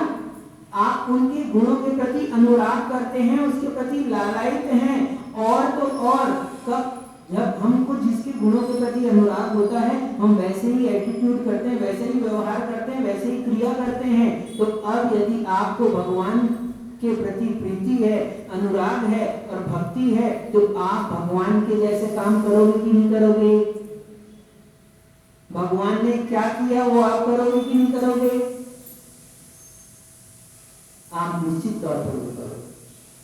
आप उनके गुणों के प्रति अनुराग करते हैं, उसके प्रति लालायित हैं। और तो और कब जब हमको जिसके गुणों के प्रति अनुराग होता है, हम वैसे ही एटीट्यूड करते हैं, वैसे ही व्यवहार करते हैं, वैसे ही क्रिया करते हैं। तो अब यदि आपको भगवान के प्रति प्रीति है, अनुराग है और भक्ति है, तो आप भगवान के जैसे काम करोगे कि नहीं करोगे? भगवान ने क्या किया वो आप करोगे कि नहीं करोगे? आप निश्चित तौर पर वो करोगे।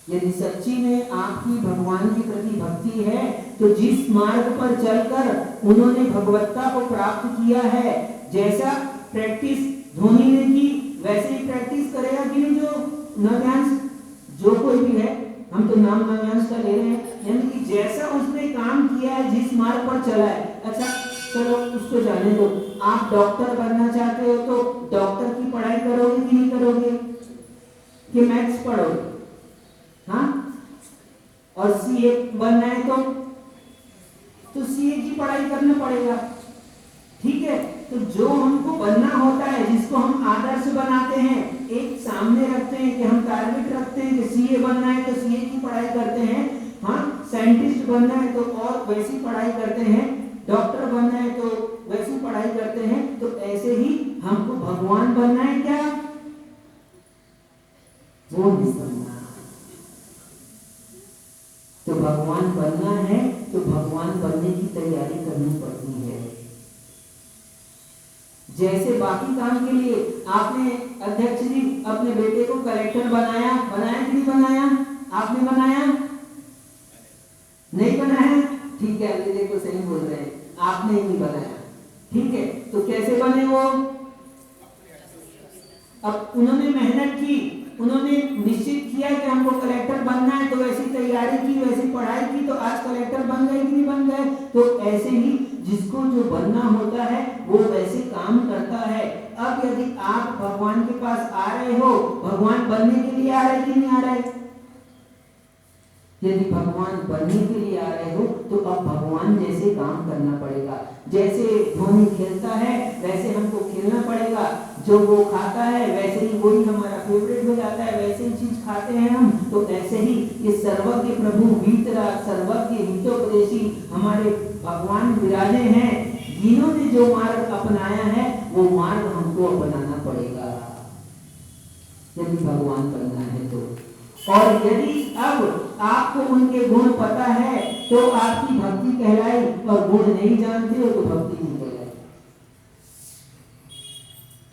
यदि सच्ची में आपकी भगवान के प्रति भक्ति है, तो जिस मार्ग पर चलकर उन्होंने भगवत्ता को प्राप्त किया है, जैसा प्रैक्टिस धोनी ने की, वैसे ही प्रैक्टिस करेगा कि नहीं? जो नव्यांश जो कोई भी है, हम तो नाम नव्यांश का ले रहे हैं, यानी कि जैसा उसने काम किया है, जिस मार्ग पर चला है, अच्छा चलो उसको जाने दो। आप डॉक्टर बनना चाहते हो तो डॉक्टर की पढ़ाई करोगे कि नहीं करोगे? कि मैथ्स पढ़ोगे? हाँ, और सीए बनना है तो सीए की पढ़ाई करना पड़ेगा, ठीक है। तो जो हमको बनना होता है, जिसको हम आदर्श बनाते हैं, एक सामने रखते हैं कि हम टारगेट रखते हैं कि सीए बनना है तो सीए की पढ़ाई करते हैं, हाँ साइंटिस्ट बनना है तो और वैसी पढ़ाई करते हैं, डॉक्टर बनना है तो वैसी पढ़ाई करते हैं। तो ऐसे ही हमको भगवान बनना है, क्या वो नहीं बनना। तो भगवान बनना है तो भगवान बनने की तैयारी करनी पड़ती है। जैसे बाकी काम के लिए आपने अध्यक्ष जी अपने बेटे को कलेक्टर बनाया कि नहीं बनाया? आपने बनाया? नहीं बनाया? ठीक है, अभी देखो सही बोल रहे हैं, आपने ही नहीं बनाया, ठीक है। तो कैसे बने वो? अब उन्होंने मेहनत की, उन्होंने निश्चित किया कि हमको कलेक्टर बनना है, तो वैसी तैयारी की, वैसी पढ़ाई की, तो आज कलेक्टर बन गए कि नहीं बन गए? तो ऐसे ही जिसको जो बनना होता है वो वैसे काम करता है। अब यदि आप भगवान के पास आ रहे हो, भगवान बनने के लिए आ रहे कि नहीं आ रहे? यदि भगवान बनने के लिए आ रहे हो तो अब भगवान जैसे काम करना पड़ेगा। जैसे धोनी खेलता है वैसे हमको खेलना पड़ेगा, जो वो खाता है वैसे ही वही हमारा फेवरेट हो जाता है, वैसे ही चीज खाते हैं हम। तो ऐसे ही ये सर्वज्ञ प्रभु वीतराग, सर्वज्ञ हितोपदेशी हमारे भगवान विराजे हैं, जिन्होंने जो मार्ग अपनाया है वो मार्ग हमको अपनाना पड़ेगा यदि भगवान बनना है तो। और यदि अब आपको उनके गुण पता है तो आपकी भक्ति कहलाई, और गुण नहीं जानते हो तो भक्ति नहीं कहलाई।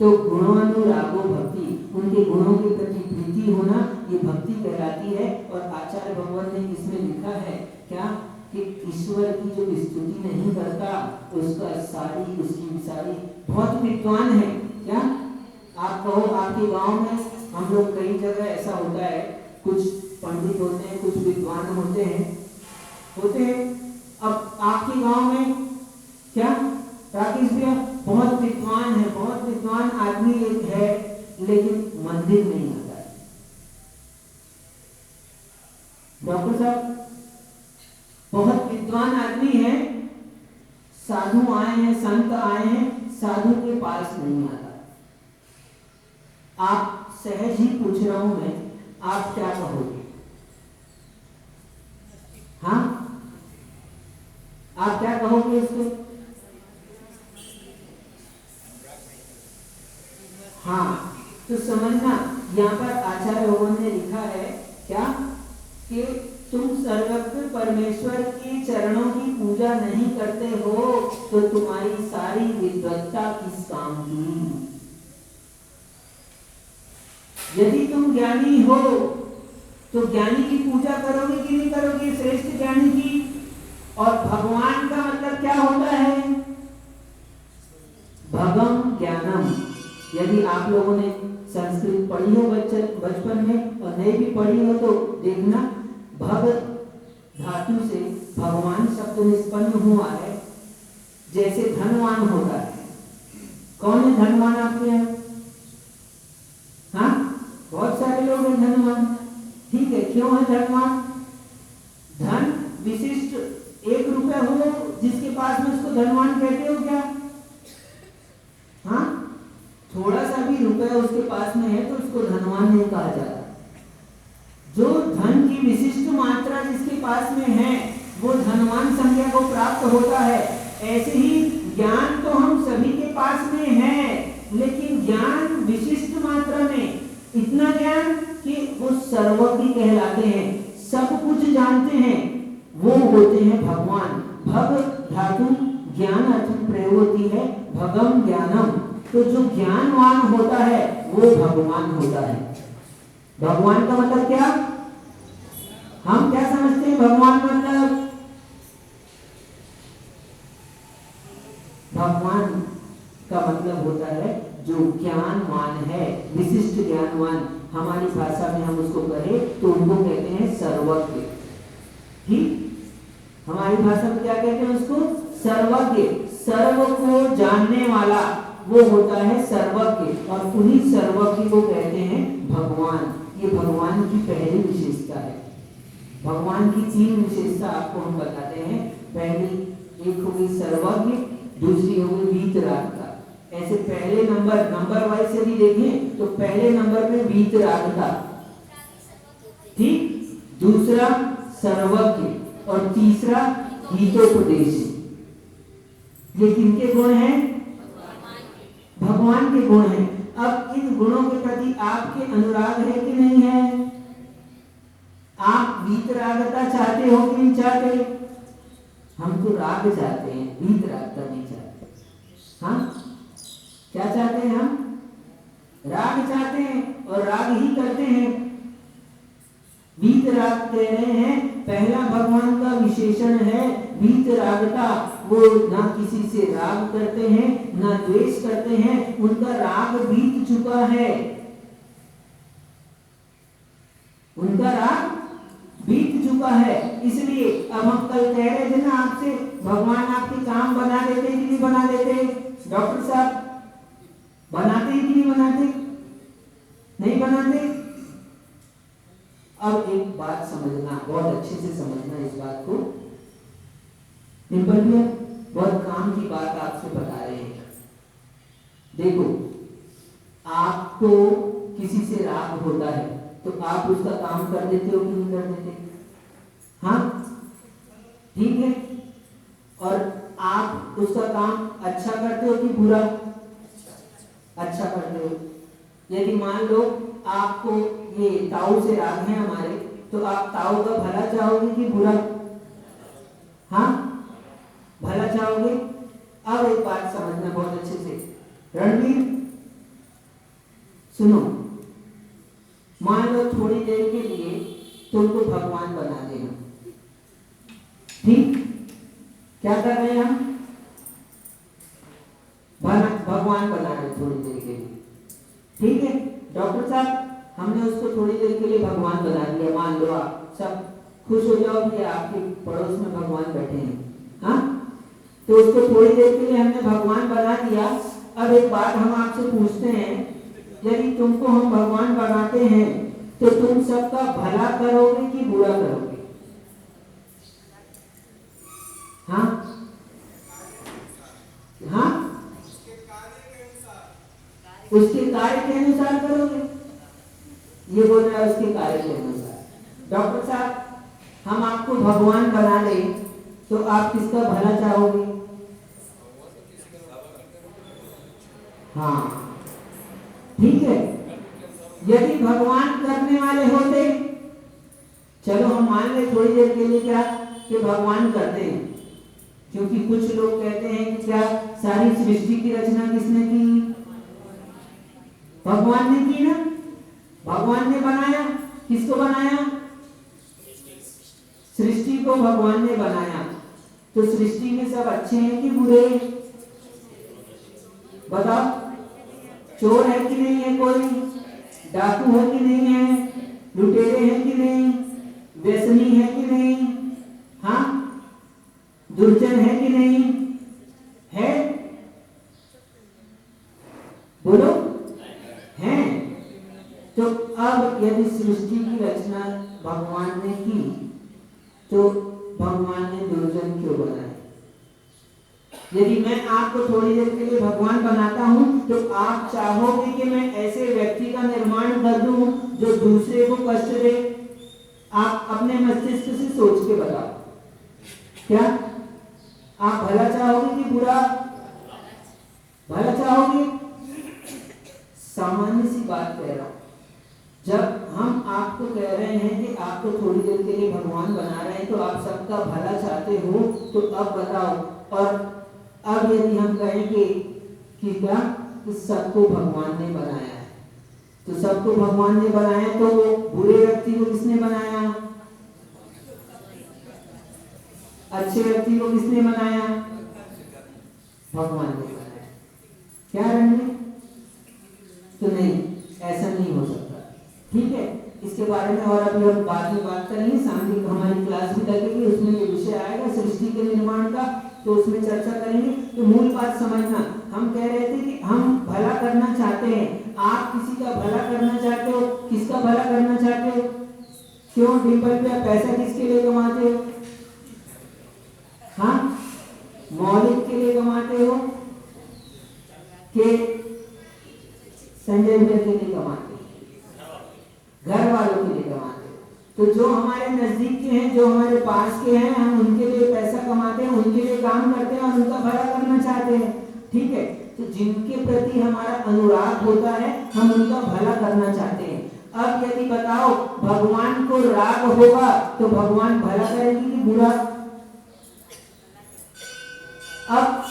तो गुणानुरागो भक्ति, उनके गुणों के प्रति प्रीति होना, ये भक्ति कहलाती है। और आचार्य भगवान ने इसमें लिखा है क्या कि ईश्वर की जो स्तुति नहीं करता उसका सारी उसकी सारी बहुत विद्वान है। क्या आप कहो आपके गांव में, हम लोग कई जगह ऐसा होता है, कुछ पंडित होते हैं, कुछ विद्वान होते हैं। अब आपके गांव में क्या राकेश भैया बहुत विद्वान है, बहुत विद्वान आदमी एक है, लेकिन मंदिर नहीं आता है। डॉक्टर साहब बहुत विद्वान आदमी है, साधु आए हैं, संत आए हैं, साधु के पास नहीं आता। आप सहज ही पूछ रहा हूं मैं, आप क्या कहोगे? कि तुम सर्वज्ञ परमेश्वर के चरणों की पूजा नहीं करते हो तो तुम्हारी सारी विद्वत्ता किस काम की। यदि तुम ज्ञानी हो तो ज्ञानी की पूजा करोगे कि नहीं करोगे, श्रेष्ठ ज्ञानी की। और भगवान का मतलब क्या होता है, भगम ज्ञानम। यदि आप लोगों ने संस्कृत पढ़ी हो बचपन में और नहीं भी पढ़ी हो तो देखना, भग धातु से भगवान शब्द निष्पन्न हुआ है। जैसे धनवान होता है, कौन है धनवान आपके यहाँ? हाँ, बहुत सारे लोग हैं धनवान। ठीक है, क्यों है धनवान? धन विशिष्ट 1 रुपया हो जिसके पास में उसको धनवान कहते हो क्या? हाँ, थोड़ा सा भी रुपया उसके पास में है तो उसको धनवान नहीं कहा जाता। जो धन की विशिष्ट मात्रा जिसके पास में है वो धनवान संज्ञा को प्राप्त होता है। ऐसे ही ज्ञान तो हम सभी के पास में है, लेकिन ज्ञान विशिष्ट मात्रा में, इतना ज्ञान कि वो सर्वज्ञ कहलाते हैं, सब कुछ जानते हैं, वो होते हैं भगवान। भग धातु ज्ञान अर्थ प्रयोग होती है, भगम ज्ञानम। तो जो ज्ञानवान होता है वो भगवान होता है। भगवान का मतलब क्या, हम क्या समझते हैं भगवान मतलब? भगवान का मतलब होता है जो ज्ञानवान है, विशिष्ट ज्ञानवान। हमारी भाषा में हम उसको कहें तो उनको कहते हैं सर्वज्ञ। ठीक, हमारी भाषा में क्या कहते हैं उसको? सर्वज्ञ। सर्व को जानने वाला वो होता है सर्वज्ञ, और उन्हीं सर्वज्ञ को कहते हैं भगवान। ये भगवान की पहली विशेषता है। भगवान की 3 विशेषता आपको हम बताते हैं। पहली एक होगी सर्वज्ञ, दूसरी होगी वीतरागता। ऐसे पहले नंबर वाइज से भी देखें तो पहले नंबर पे वीतरागता, ठीक, दूसरा सर्वज्ञ और तीसरा गीतोपदेश। ये किनके गुण हैं? भगवान के गुण हैं। अब इन गुणों के प्रति आपके अनुराग है कि नहीं है? आप वीतरागता चाहते हो कि नहीं चाहते? हम तो राग चाहते हैं, वीतरागता नहीं चाहते। हाँ, क्या चाहते हैं हम? राग चाहते हैं और राग ही करते हैं। वीतराग कह रहे हैं, पहला भगवान का विशेषण है वीतरागता। वो ना किसी से राग करते हैं ना द्वेष करते हैं, उनका राग बीत चुका है। उनका राग बीत चुका है। इसलिए अब हम कल कह रहे थे ना आपसे, भगवान आपके काम बना देते कि नहीं बना देते? डॉक्टर साहब बनाते हैं कि नहीं बनाते? नहीं बनाते। अब एक बात समझना, बहुत अच्छे से समझना इस बात को। सिंपल भी है, बहुत काम की बात आपसे बता रहे हैं। देखो, आपको किसी से राग होता है तो आप उसका काम कर देते हो कि नहीं कर देते? हाँ, ठीक है। और आप उसका काम अच्छा करते हो कि बुरा? अच्छा करते हो। यदि मान लो आपको ये ताऊ से राग है हमारे, तो आप ताऊ का भला चाहोगे कि बुरा? हाँ, भला चाहोगे। अब एक बात समझना बहुत अच्छे से। रणवीर सुनो, मान लो थोड़ी देर के लिए तुमको भगवान बना देना, ठीक? क्या कर रहे हैं हम? भगवान बना रहे थोड़ी देर के लिए, ठीक है? डॉक्टर साहब, हमने उसको थोड़ी देर के लिए भगवान बना दिया। मान लो आप सब खुश हो जाओ कि आपके पड़ोस में भगवान बैठे हैं। हाँ, तो उसको थोड़ी देर के लिए हमने भगवान बना दिया। अब एक बात हम आपसे पूछते हैं, यदि तुमको हम भगवान बनाते हैं तो तुम सबका भला करोगे कि बुरा करोगे? हाँ हाँ, उसके कार्य के अनुसार करोगे। ये बोल रहा है उसके कार्य के अनुसार। डॉक्टर साहब, हम आपको भगवान बना दें तो आप किसका भला चाहोगे? हाँ, ठीक है। यदि भगवान करने वाले होते चलो हम मान ले थोड़ी देर के लिए क्या कि भगवान करते हैं, क्योंकि कुछ लोग कहते हैं कि क्या सारी सृष्टि की रचना किसने की? भगवान ने की ना। भगवान ने बनाया, किसको बनाया? सृष्टि को भगवान ने बनाया। तो सृष्टि में सब अच्छे हैं कि बुरे? बताओ, चोर है कि नहीं है कोई? डाकू है कि नहीं है? लुटेरे हैं कि नहीं? व्यसनी है कि नहीं? हाँ, दुर्जन है कि नहीं है? बोलो, है। तो अब यदि सृष्टि की रचना भगवान ने की तो भगवान ने दुर्जन क्यों बनाए? यदि मैं आपको थोड़ी देर के लिए भगवान बनाता हूं तो आप चाहोगे कि मैं ऐसे व्यक्ति का निर्माण कर दूं जो दूसरे को कष्ट दे? आप अपने मस्तिष्क से सोच के बताओ, क्या आप भला चाहोगे कि बुरा? भला चाहोगे। सामान्य सी बात कह रहा हूं। जब हम आपको कह रहे हैं कि आपको थोड़ी देर के लिए भगवान बना रहे हैं तो आप सबका भला चाहते हो, तो अब बताओ, और अब यदि हम कहेंगे कि क्या कि सबको भगवान ने बनाया है, तो सबको भगवान ने बनाया तो बुरे व्यक्ति को किसने बनाया? अच्छे व्यक्ति को किसने बनाया? भगवान ने बनाया। क्या रणनीति? तो नहीं, ऐसा नहीं हो सकता। ठीक है, इसके बारे में और अभी हम बाद में बात करेंगे। शाम हमारी क्लास भी लगेगी, उसमें ये विषय आएगा सृष्टि के निर्माण का, तो उसमें चर्चा करेंगे। तो मूल बात समझना, हम कह रहे थे कि हम भला करना चाहते हैं। आप किसी का भला करना चाहते हो, किसका भला करना चाहते हो? क्यों डिंपल पे पैसा किसके लिए कमाते हो? हाँ, मौलिक के लिए कमाते हो कि संजय भैया के लिए कमाते हो? घर वालों के लिए कमाते हो। तो जो हमारे नजदीक के हैं, जो हमारे पास के हैं, हम उनके लिए पैसा कमाते हैं, उनके लिए काम करते हैं और उनका भला करना चाहते हैं। ठीक है, तो जिनके प्रति हमारा अनुराग होता है हम उनका भला करना चाहते हैं। अब यदि बताओ भगवान को राग होगा तो भगवान भला करेंगे कि बुरा? अब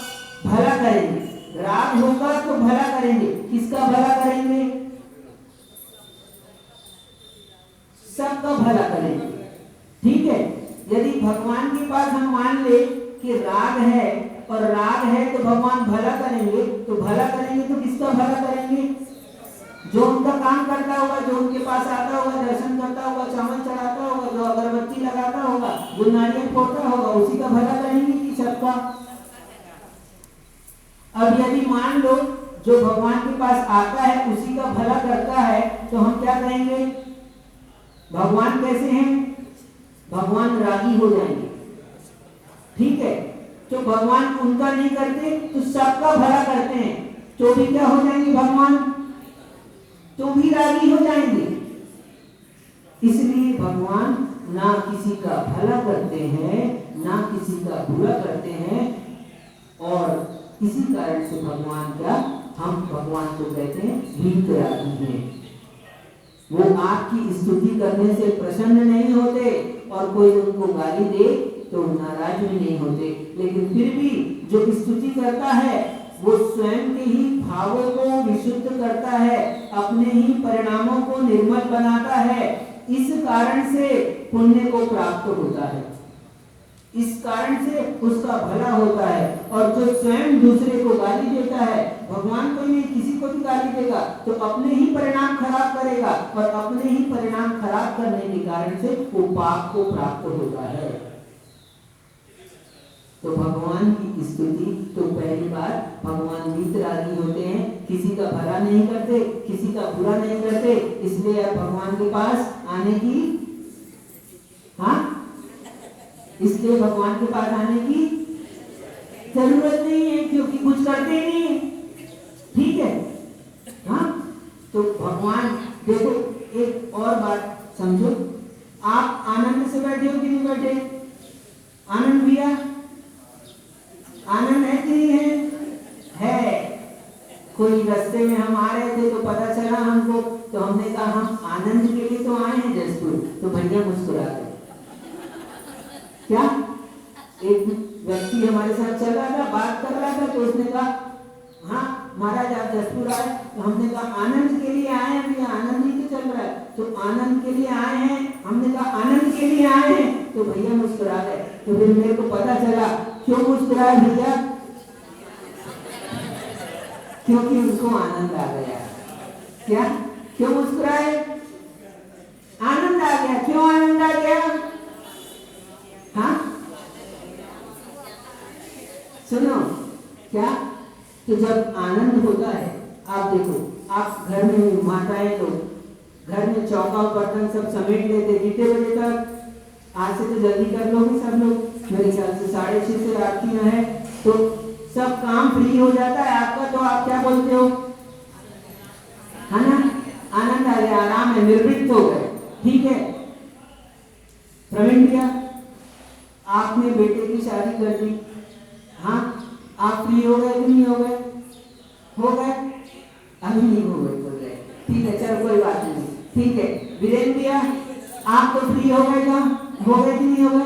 भला करेंगे। राग होगा तो भला करेंगे। किसका भला करेंगे? सबका भला करेंगे। ठीक है, यदि भगवान के पास हम मान ले कि राग है और राग है तो भगवान भला करेंगे, तो भला करेंगे तो किसका भला करेंगे? जो उनका काम करता होगा, जो उनके पास आता होगा, दर्शन करता होगा, चावल चढ़ाता होगा, जो अगरबत्ती लगाता होगा, जो नारियल फोड़ता होगा, उसी का भला करेंगे कि सबका? अब यदि मान लो जो भगवान के पास आता है उसी का भला करता है, तो हम क्या कहेंगे? भगवान कैसे हैं? भगवान रागी हो जाएंगे। ठीक है, तो भगवान उनका नहीं करते तो सबका भला करते हैं, तो भी क्या हो जाएंगे? भगवान तो भी रागी हो जाएंगे। इसलिए भगवान ना किसी का भला करते हैं ना किसी का बुरा करते हैं, और इसी कारण से भगवान क्या, हम भगवान को कहते हैं वीतरागी हैं। वो आपकी स्तुति करने से प्रसन्न नहीं होते और कोई उनको गाली दे तो नाराज भी नहीं होते, लेकिन फिर भी जो स्तुति करता है वो स्वयं के ही भावों को विशुद्ध करता है, अपने ही परिणामों को निर्मल बनाता है। इस कारण से पुण्य को प्राप्त होता है, इस कारण से उसका भला होता है। और जो स्वयं दूसरे को गाली देता है, भगवान को नहीं किसी को भी गाली देगा तो अपने ही परिणाम खराब करेगा, और अपने ही परिणाम खराब करने के कारण से वो पाप को प्राप्त होता है। तो भगवान की स्तुति, तो पहली बार भगवान वीतरागी होते हैं, किसी का भला नहीं करते, किसी का बुरा नहीं करते, इसलिए आप भगवान के पास आने की, हाँ, इसलिए भगवान के पास आने की जरूरत नहीं है, क्योंकि कुछ करते नहीं है। ठीक है, हाँ, तो भगवान देखो, एक और बात समझो, आप आनंद से बैठे हो कि नहीं बैठे? आनंद भैया, आनंद है कि नहीं है? कोई रास्ते में हम आ रहे थे तो पता चला हमको, तो हमने कहा हम आनंद के लिए तो आए हैं जसपुर, तो भैया मुस्कुरा गए। क्या एक व्यक्ति हमारे साथ चल रहा था, बात कर रहा था, तो उसने कहा हाँ महाराज आप जसपुर आए, तो हमने कहा आनंद के लिए आए हैं भैया, आनंद ही तो चल रहा है, तो आनंद के लिए आए हैं, हमने कहा आनंद के लिए आए हैं, तो भैया मुस्कुरा गए। तो फिर मेरे को पता चला क्यों मुस्कुराए भैया, क्योंकि उनको आनंद आ गया। क्या क्यों मुस्कुराए? आनंद आ गया। क्यों आनंद आ गया? हाँ सुनो, क्या तो जब आनंद होता है, आप देखो, आप घर में माताएं लोग घर में चौका बर्तन सब समेट लेते, कितने बजे तक? आज से तो जल्दी कर लोगे सब लोग, मेरे ख्याल से 6:30 से रात की है, तो सब काम फ्री हो जाता है आपका, तो आप क्या बोलते हो? है ना, आनंद आ गया, आराम है, निर्वृत्त हो गए। ठीक है प्रवीण भैया, आपने बेटे की शादी कर दी, हाँ आप फ्री हो गए कि नहीं हो गए? हो गए? अभी नहीं हो गए, ठीक है चलो कोई बात नहीं। ठीक है वीरेंद्र भैया, आप तो फ्री हो गए, क्या हो गए कि नहीं हो गए?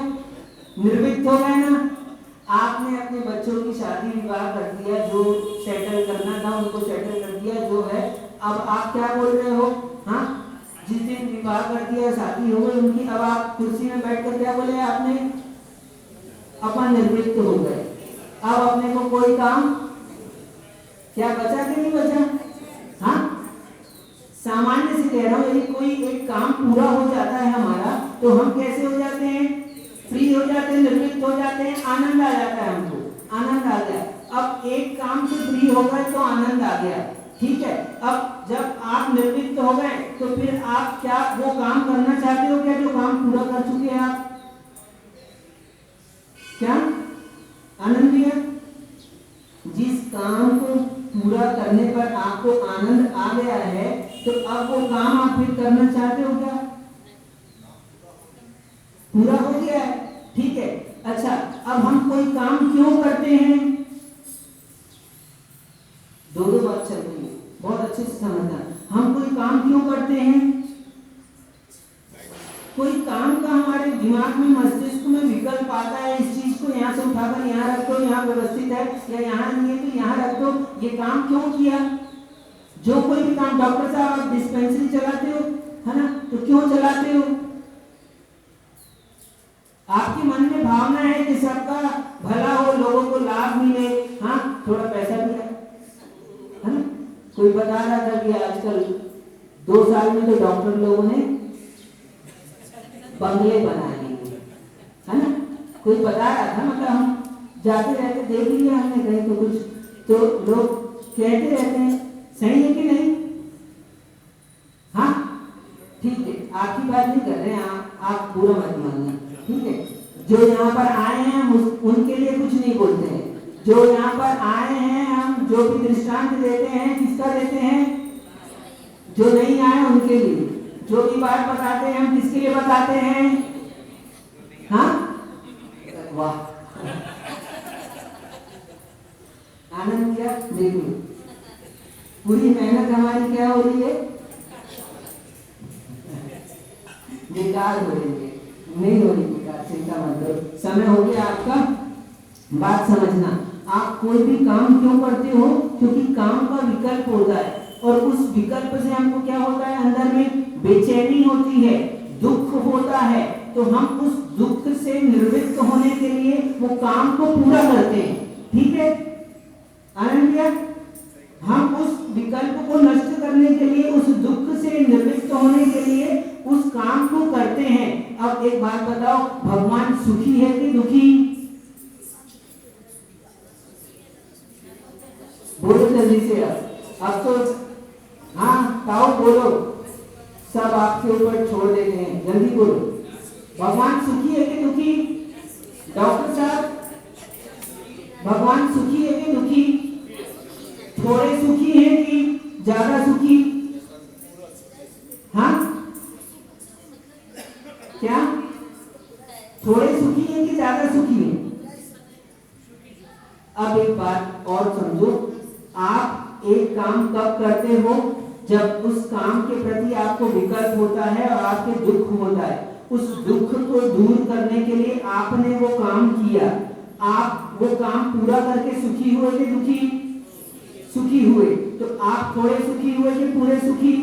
निर्वृत्त हो गए ना। आपने अपने बच्चों की शादी विवाह कर दिया, जो सेटल करना था उनको सेटल कर दिया, जो है अब आप क्या बोल रहे हो? हाँ जिस दिन विवाह कर दिया, शादी हो गई उनकी, अब आप कुर्सी में बैठकर क्या बोले आपने? अपन निर्वृत्त हो गए। अब अपने को कोई काम क्या बचा कि नहीं बचा? हाँ सामान्य से कह रहा हूं, यदि कोई एक काम पूरा हो जाता है हमारा, तो हम कैसे हो जाते हैं? फ्री हो जाते हैं, निर्वृत्त हो जाते हैं, आनंद आ जाता है हमको, आनंद आ गया। अब एक काम से फ्री हो गए तो आनंद आ गया। ठीक है, अब जब आप निर्वृत्त हो गए तो फिर आप क्या वो काम करना चाहते हो क्या जो काम पूरा कर चुके हैं आप? क्या आनंद भैया, जिस काम को पूरा करने पर आपको आनंद आ गया है, तो अब वो काम आप फिर करना चाहते हो क्या? पूरा हो गया है। ठीक है, अच्छा अब हम कोई काम क्यों करते हैं? दो बात चल रही है, बहुत अच्छे से समझना। हम कोई काम क्यों करते हैं? कोई काम का हमारे दिमाग में, मस्तिष्क में विकल्प आता है, इस चीज को यहाँ से उठाकर यहाँ रख दो, यहाँ व्यवस्थित है, या यहाँ नहीं है तो यहाँ रख दो। ये काम क्यों किया? जो कोई भी काम, डॉक्टर साहब आप डिस्पेंसरी चलाते हो, है ना, तो क्यों चलाते हो? आपके मन में भावना है कि सबका भला हो, लोगों को लाभ मिले, हाँ थोड़ा पैसा भी है ना। कोई बता रहा था कि आजकल 2 साल में तो डॉक्टर लोगों ने बंगले बना लिए, है ना। कोई बता रहा था, मतलब हम जाते रहते देख लिया हमने कहीं तो कुछ, तो लोग कहते रहते हैं, सही है कि नहीं? हाँ ठीक है, आपकी बात नहीं कर रहे हैं, आप पूरा मत मानिए। ठीक है, जो यहाँ पर आए हैं उनके लिए कुछ नहीं बोलते हैं, जो यहाँ पर आए हैं हम जो भी दृष्टांत देते हैं, किसका देते हैं? जो नहीं आए उनके लिए। जो भी बात बताते हैं हम किसके लिए बताते हैं? हाँ वाह आनंद क्या, देखिए पूरी मेहनत हमारी क्या हो रही है? बेकार हो रही है, नहीं हो रही बेकार, चिंता मत करो, समय हो गया आपका। बात समझना, आप कोई भी काम क्यों करते हो? क्योंकि काम का विकल्प होता है, और उस विकल्प से हमको क्या होता है? अंदर में बेचैनी होती है, दुख होता है, तो हम उस दुख से निर्वृत्त होने के लिए वो काम को पूरा करते हैं। ठीक है आनंद भैया, हम उस विकल्प को नष्ट करने के लिए, उस दुख से निर्वृत्त होने के लिए उस काम को करते हैं। अब एक बात बताओ, भगवान सुखी है कि दुखी? बोलो जल्दी से। अब तो हाँ ताऊ बोलो, सब आपके ऊपर छोड़ देते हैं, जल्दी बोलो। भगवान सुखी है कि दुखी? डॉक्टर साहब भगवान सुखी है कि दुखी? थोड़े सुखी हैं कि ज्यादा सुखी? हाँ क्या थोड़े सुखी हैं कि ज्यादा सुखी हैं? अब एक बात और समझो, आप एक काम कब करते हो? जब उस काम के प्रति आपको विकल्प होता है और आपके दुख होता है। उस दुख को दूर करने के लिए आपने वो काम किया, आप वो काम पूरा करके सुखी हुए कि दुखी? सुखी हुए। तो आप थोड़े सुखी हुए कि पूरे सुखी?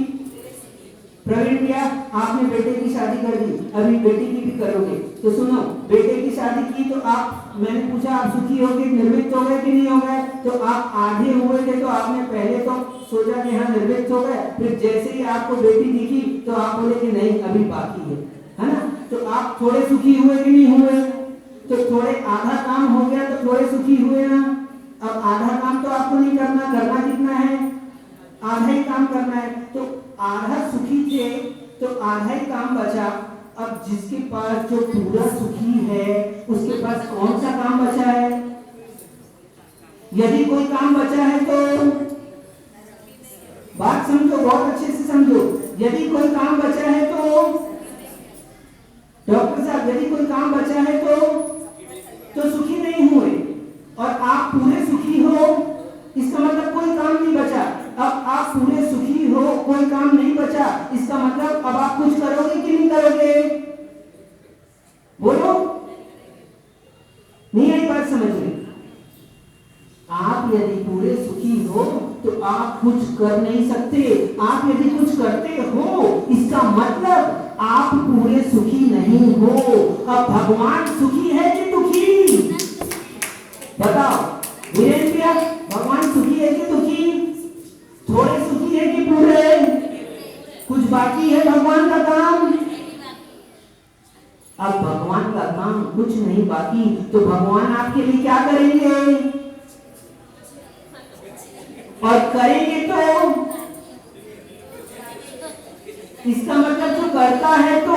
प्रवीण भैया, आपने बेटे की शादी कर दी, अभी बेटी की भी करोगे, तो सुनो, बेटे की शादी की तो आप, मैंने पूछा आप सुखी हो गए, निर्वित हो गए कि नहीं हो गए? तो आप आधे हुए थे, तो आपने पहले तो सोचा कि हाँ निर्वित हो गए, फिर जैसे ही आपको बेटी दिखी तो आप बोले कि नहीं अभी बाकी है ना? तो आप थोड़े सुखी हुए कि नहीं हुए? तो थोड़े आधा काम हो गया तो थोड़े सुखी हुए ना? अब आधा काम तो आपको नहीं करना, करना कितना है? आधा ही काम करना है। तो आधा सुखी थे तो आधा ही काम बचा। अब जिसके पास जो पूरा सुखी है उसके पास कौन सा काम बचा है? यदि कोई काम बचा है तो बात समझो, बहुत अच्छे से समझो। यदि कोई काम बचा है तो डॉक्टर साहब, यदि कोई काम बचा है तो सुखी नहीं हुए, और आप पूरे सुखी हो, इसका मतलब कोई काम नहीं बचा। अब आप पूरे सुखी हो, कोई काम नहीं बचा, इसका मतलब अब आप कुछ करोगे कि नहीं करोगे? बोलो, नहीं आई बात समझ में? आप यदि पूरे सुखी हो तो आप कुछ कर नहीं सकते। आप यदि कुछ करते हो इसका मतलब आप पूरे सुखी नहीं हो। अब भगवान सुखी है कि दुखी? बताओ वीरेंद्र भैया, भगवान सुखी है कि दुखी? थोड़े सुखी है कि पूरे? कुछ बाकी है भगवान का काम? अब भगवान का काम कुछ नहीं बाकी, तो भगवान आपके लिए क्या करेंगे? और करेंगे तो इसका मतलब जो करता है, तो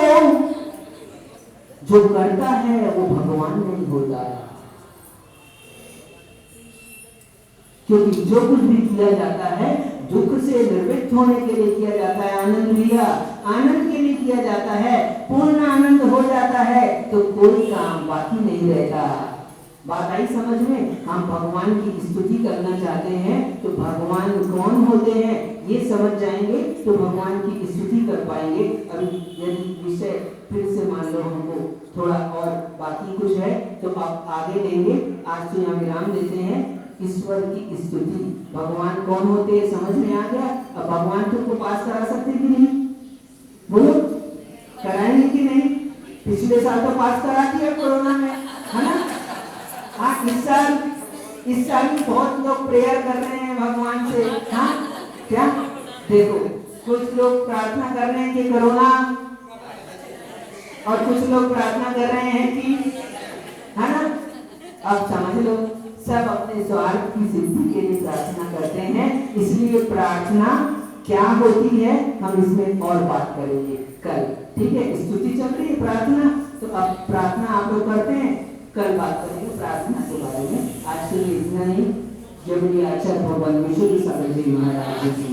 जो करता है वो भगवान नहीं होता, क्योंकि जो कुछ भी किया जाता है दुख से निर्वृत्त होने के लिए किया जाता है। आनंद लिया, आनंद के लिए किया जाता है, पूर्ण आनंद हो जाता है तो कोई काम बाकी नहीं रहता। बात आई समझ में? हम भगवान की स्तुति करना चाहते हैं तो भगवान कौन होते हैं ये समझ जाएंगे तो भगवान की स्तुति कर पाएंगे। अभी यदि विषय फिर से मान लो हमको थोड़ा और बाकी कुछ है तो आप आगे देंगे। आज तो यहाँ विराम देते हैं। ईश्वर की स्तुति, भगवान कौन होते हैं समझ में आ गया? अब भगवान तुमको पास करा सकते कि नहीं? बोलो, कराएंगे कि नहीं? पिछले साल तो पास करा दिया कोरोना में, है ना? हाँ, इस साल भी बहुत लोग प्रेयर कर रहे हैं भगवान से। हाँ क्या? देखो, कुछ लोग प्रार्थना कर रहे हैं कि कोरोना, और कुछ लोग प्रार्थना कर रहे हैं कि, है ना? अब समझ लो, सब अपने स्वार्थ की सिद्धि के लिए प्रार्थना करते हैं। इसलिए प्रार्थना क्या होती है हम इसमें और बात करेंगे कल, ठीक है? स्तुति चल रही है, प्रार्थना, तो अब प्रार्थना आप लोग करते हैं, कल बात करेंगे प्रार्थना के बारे में। आज के लिए इतना ही। जब आचार्य भगवान विश्व सागर जी महाराज जी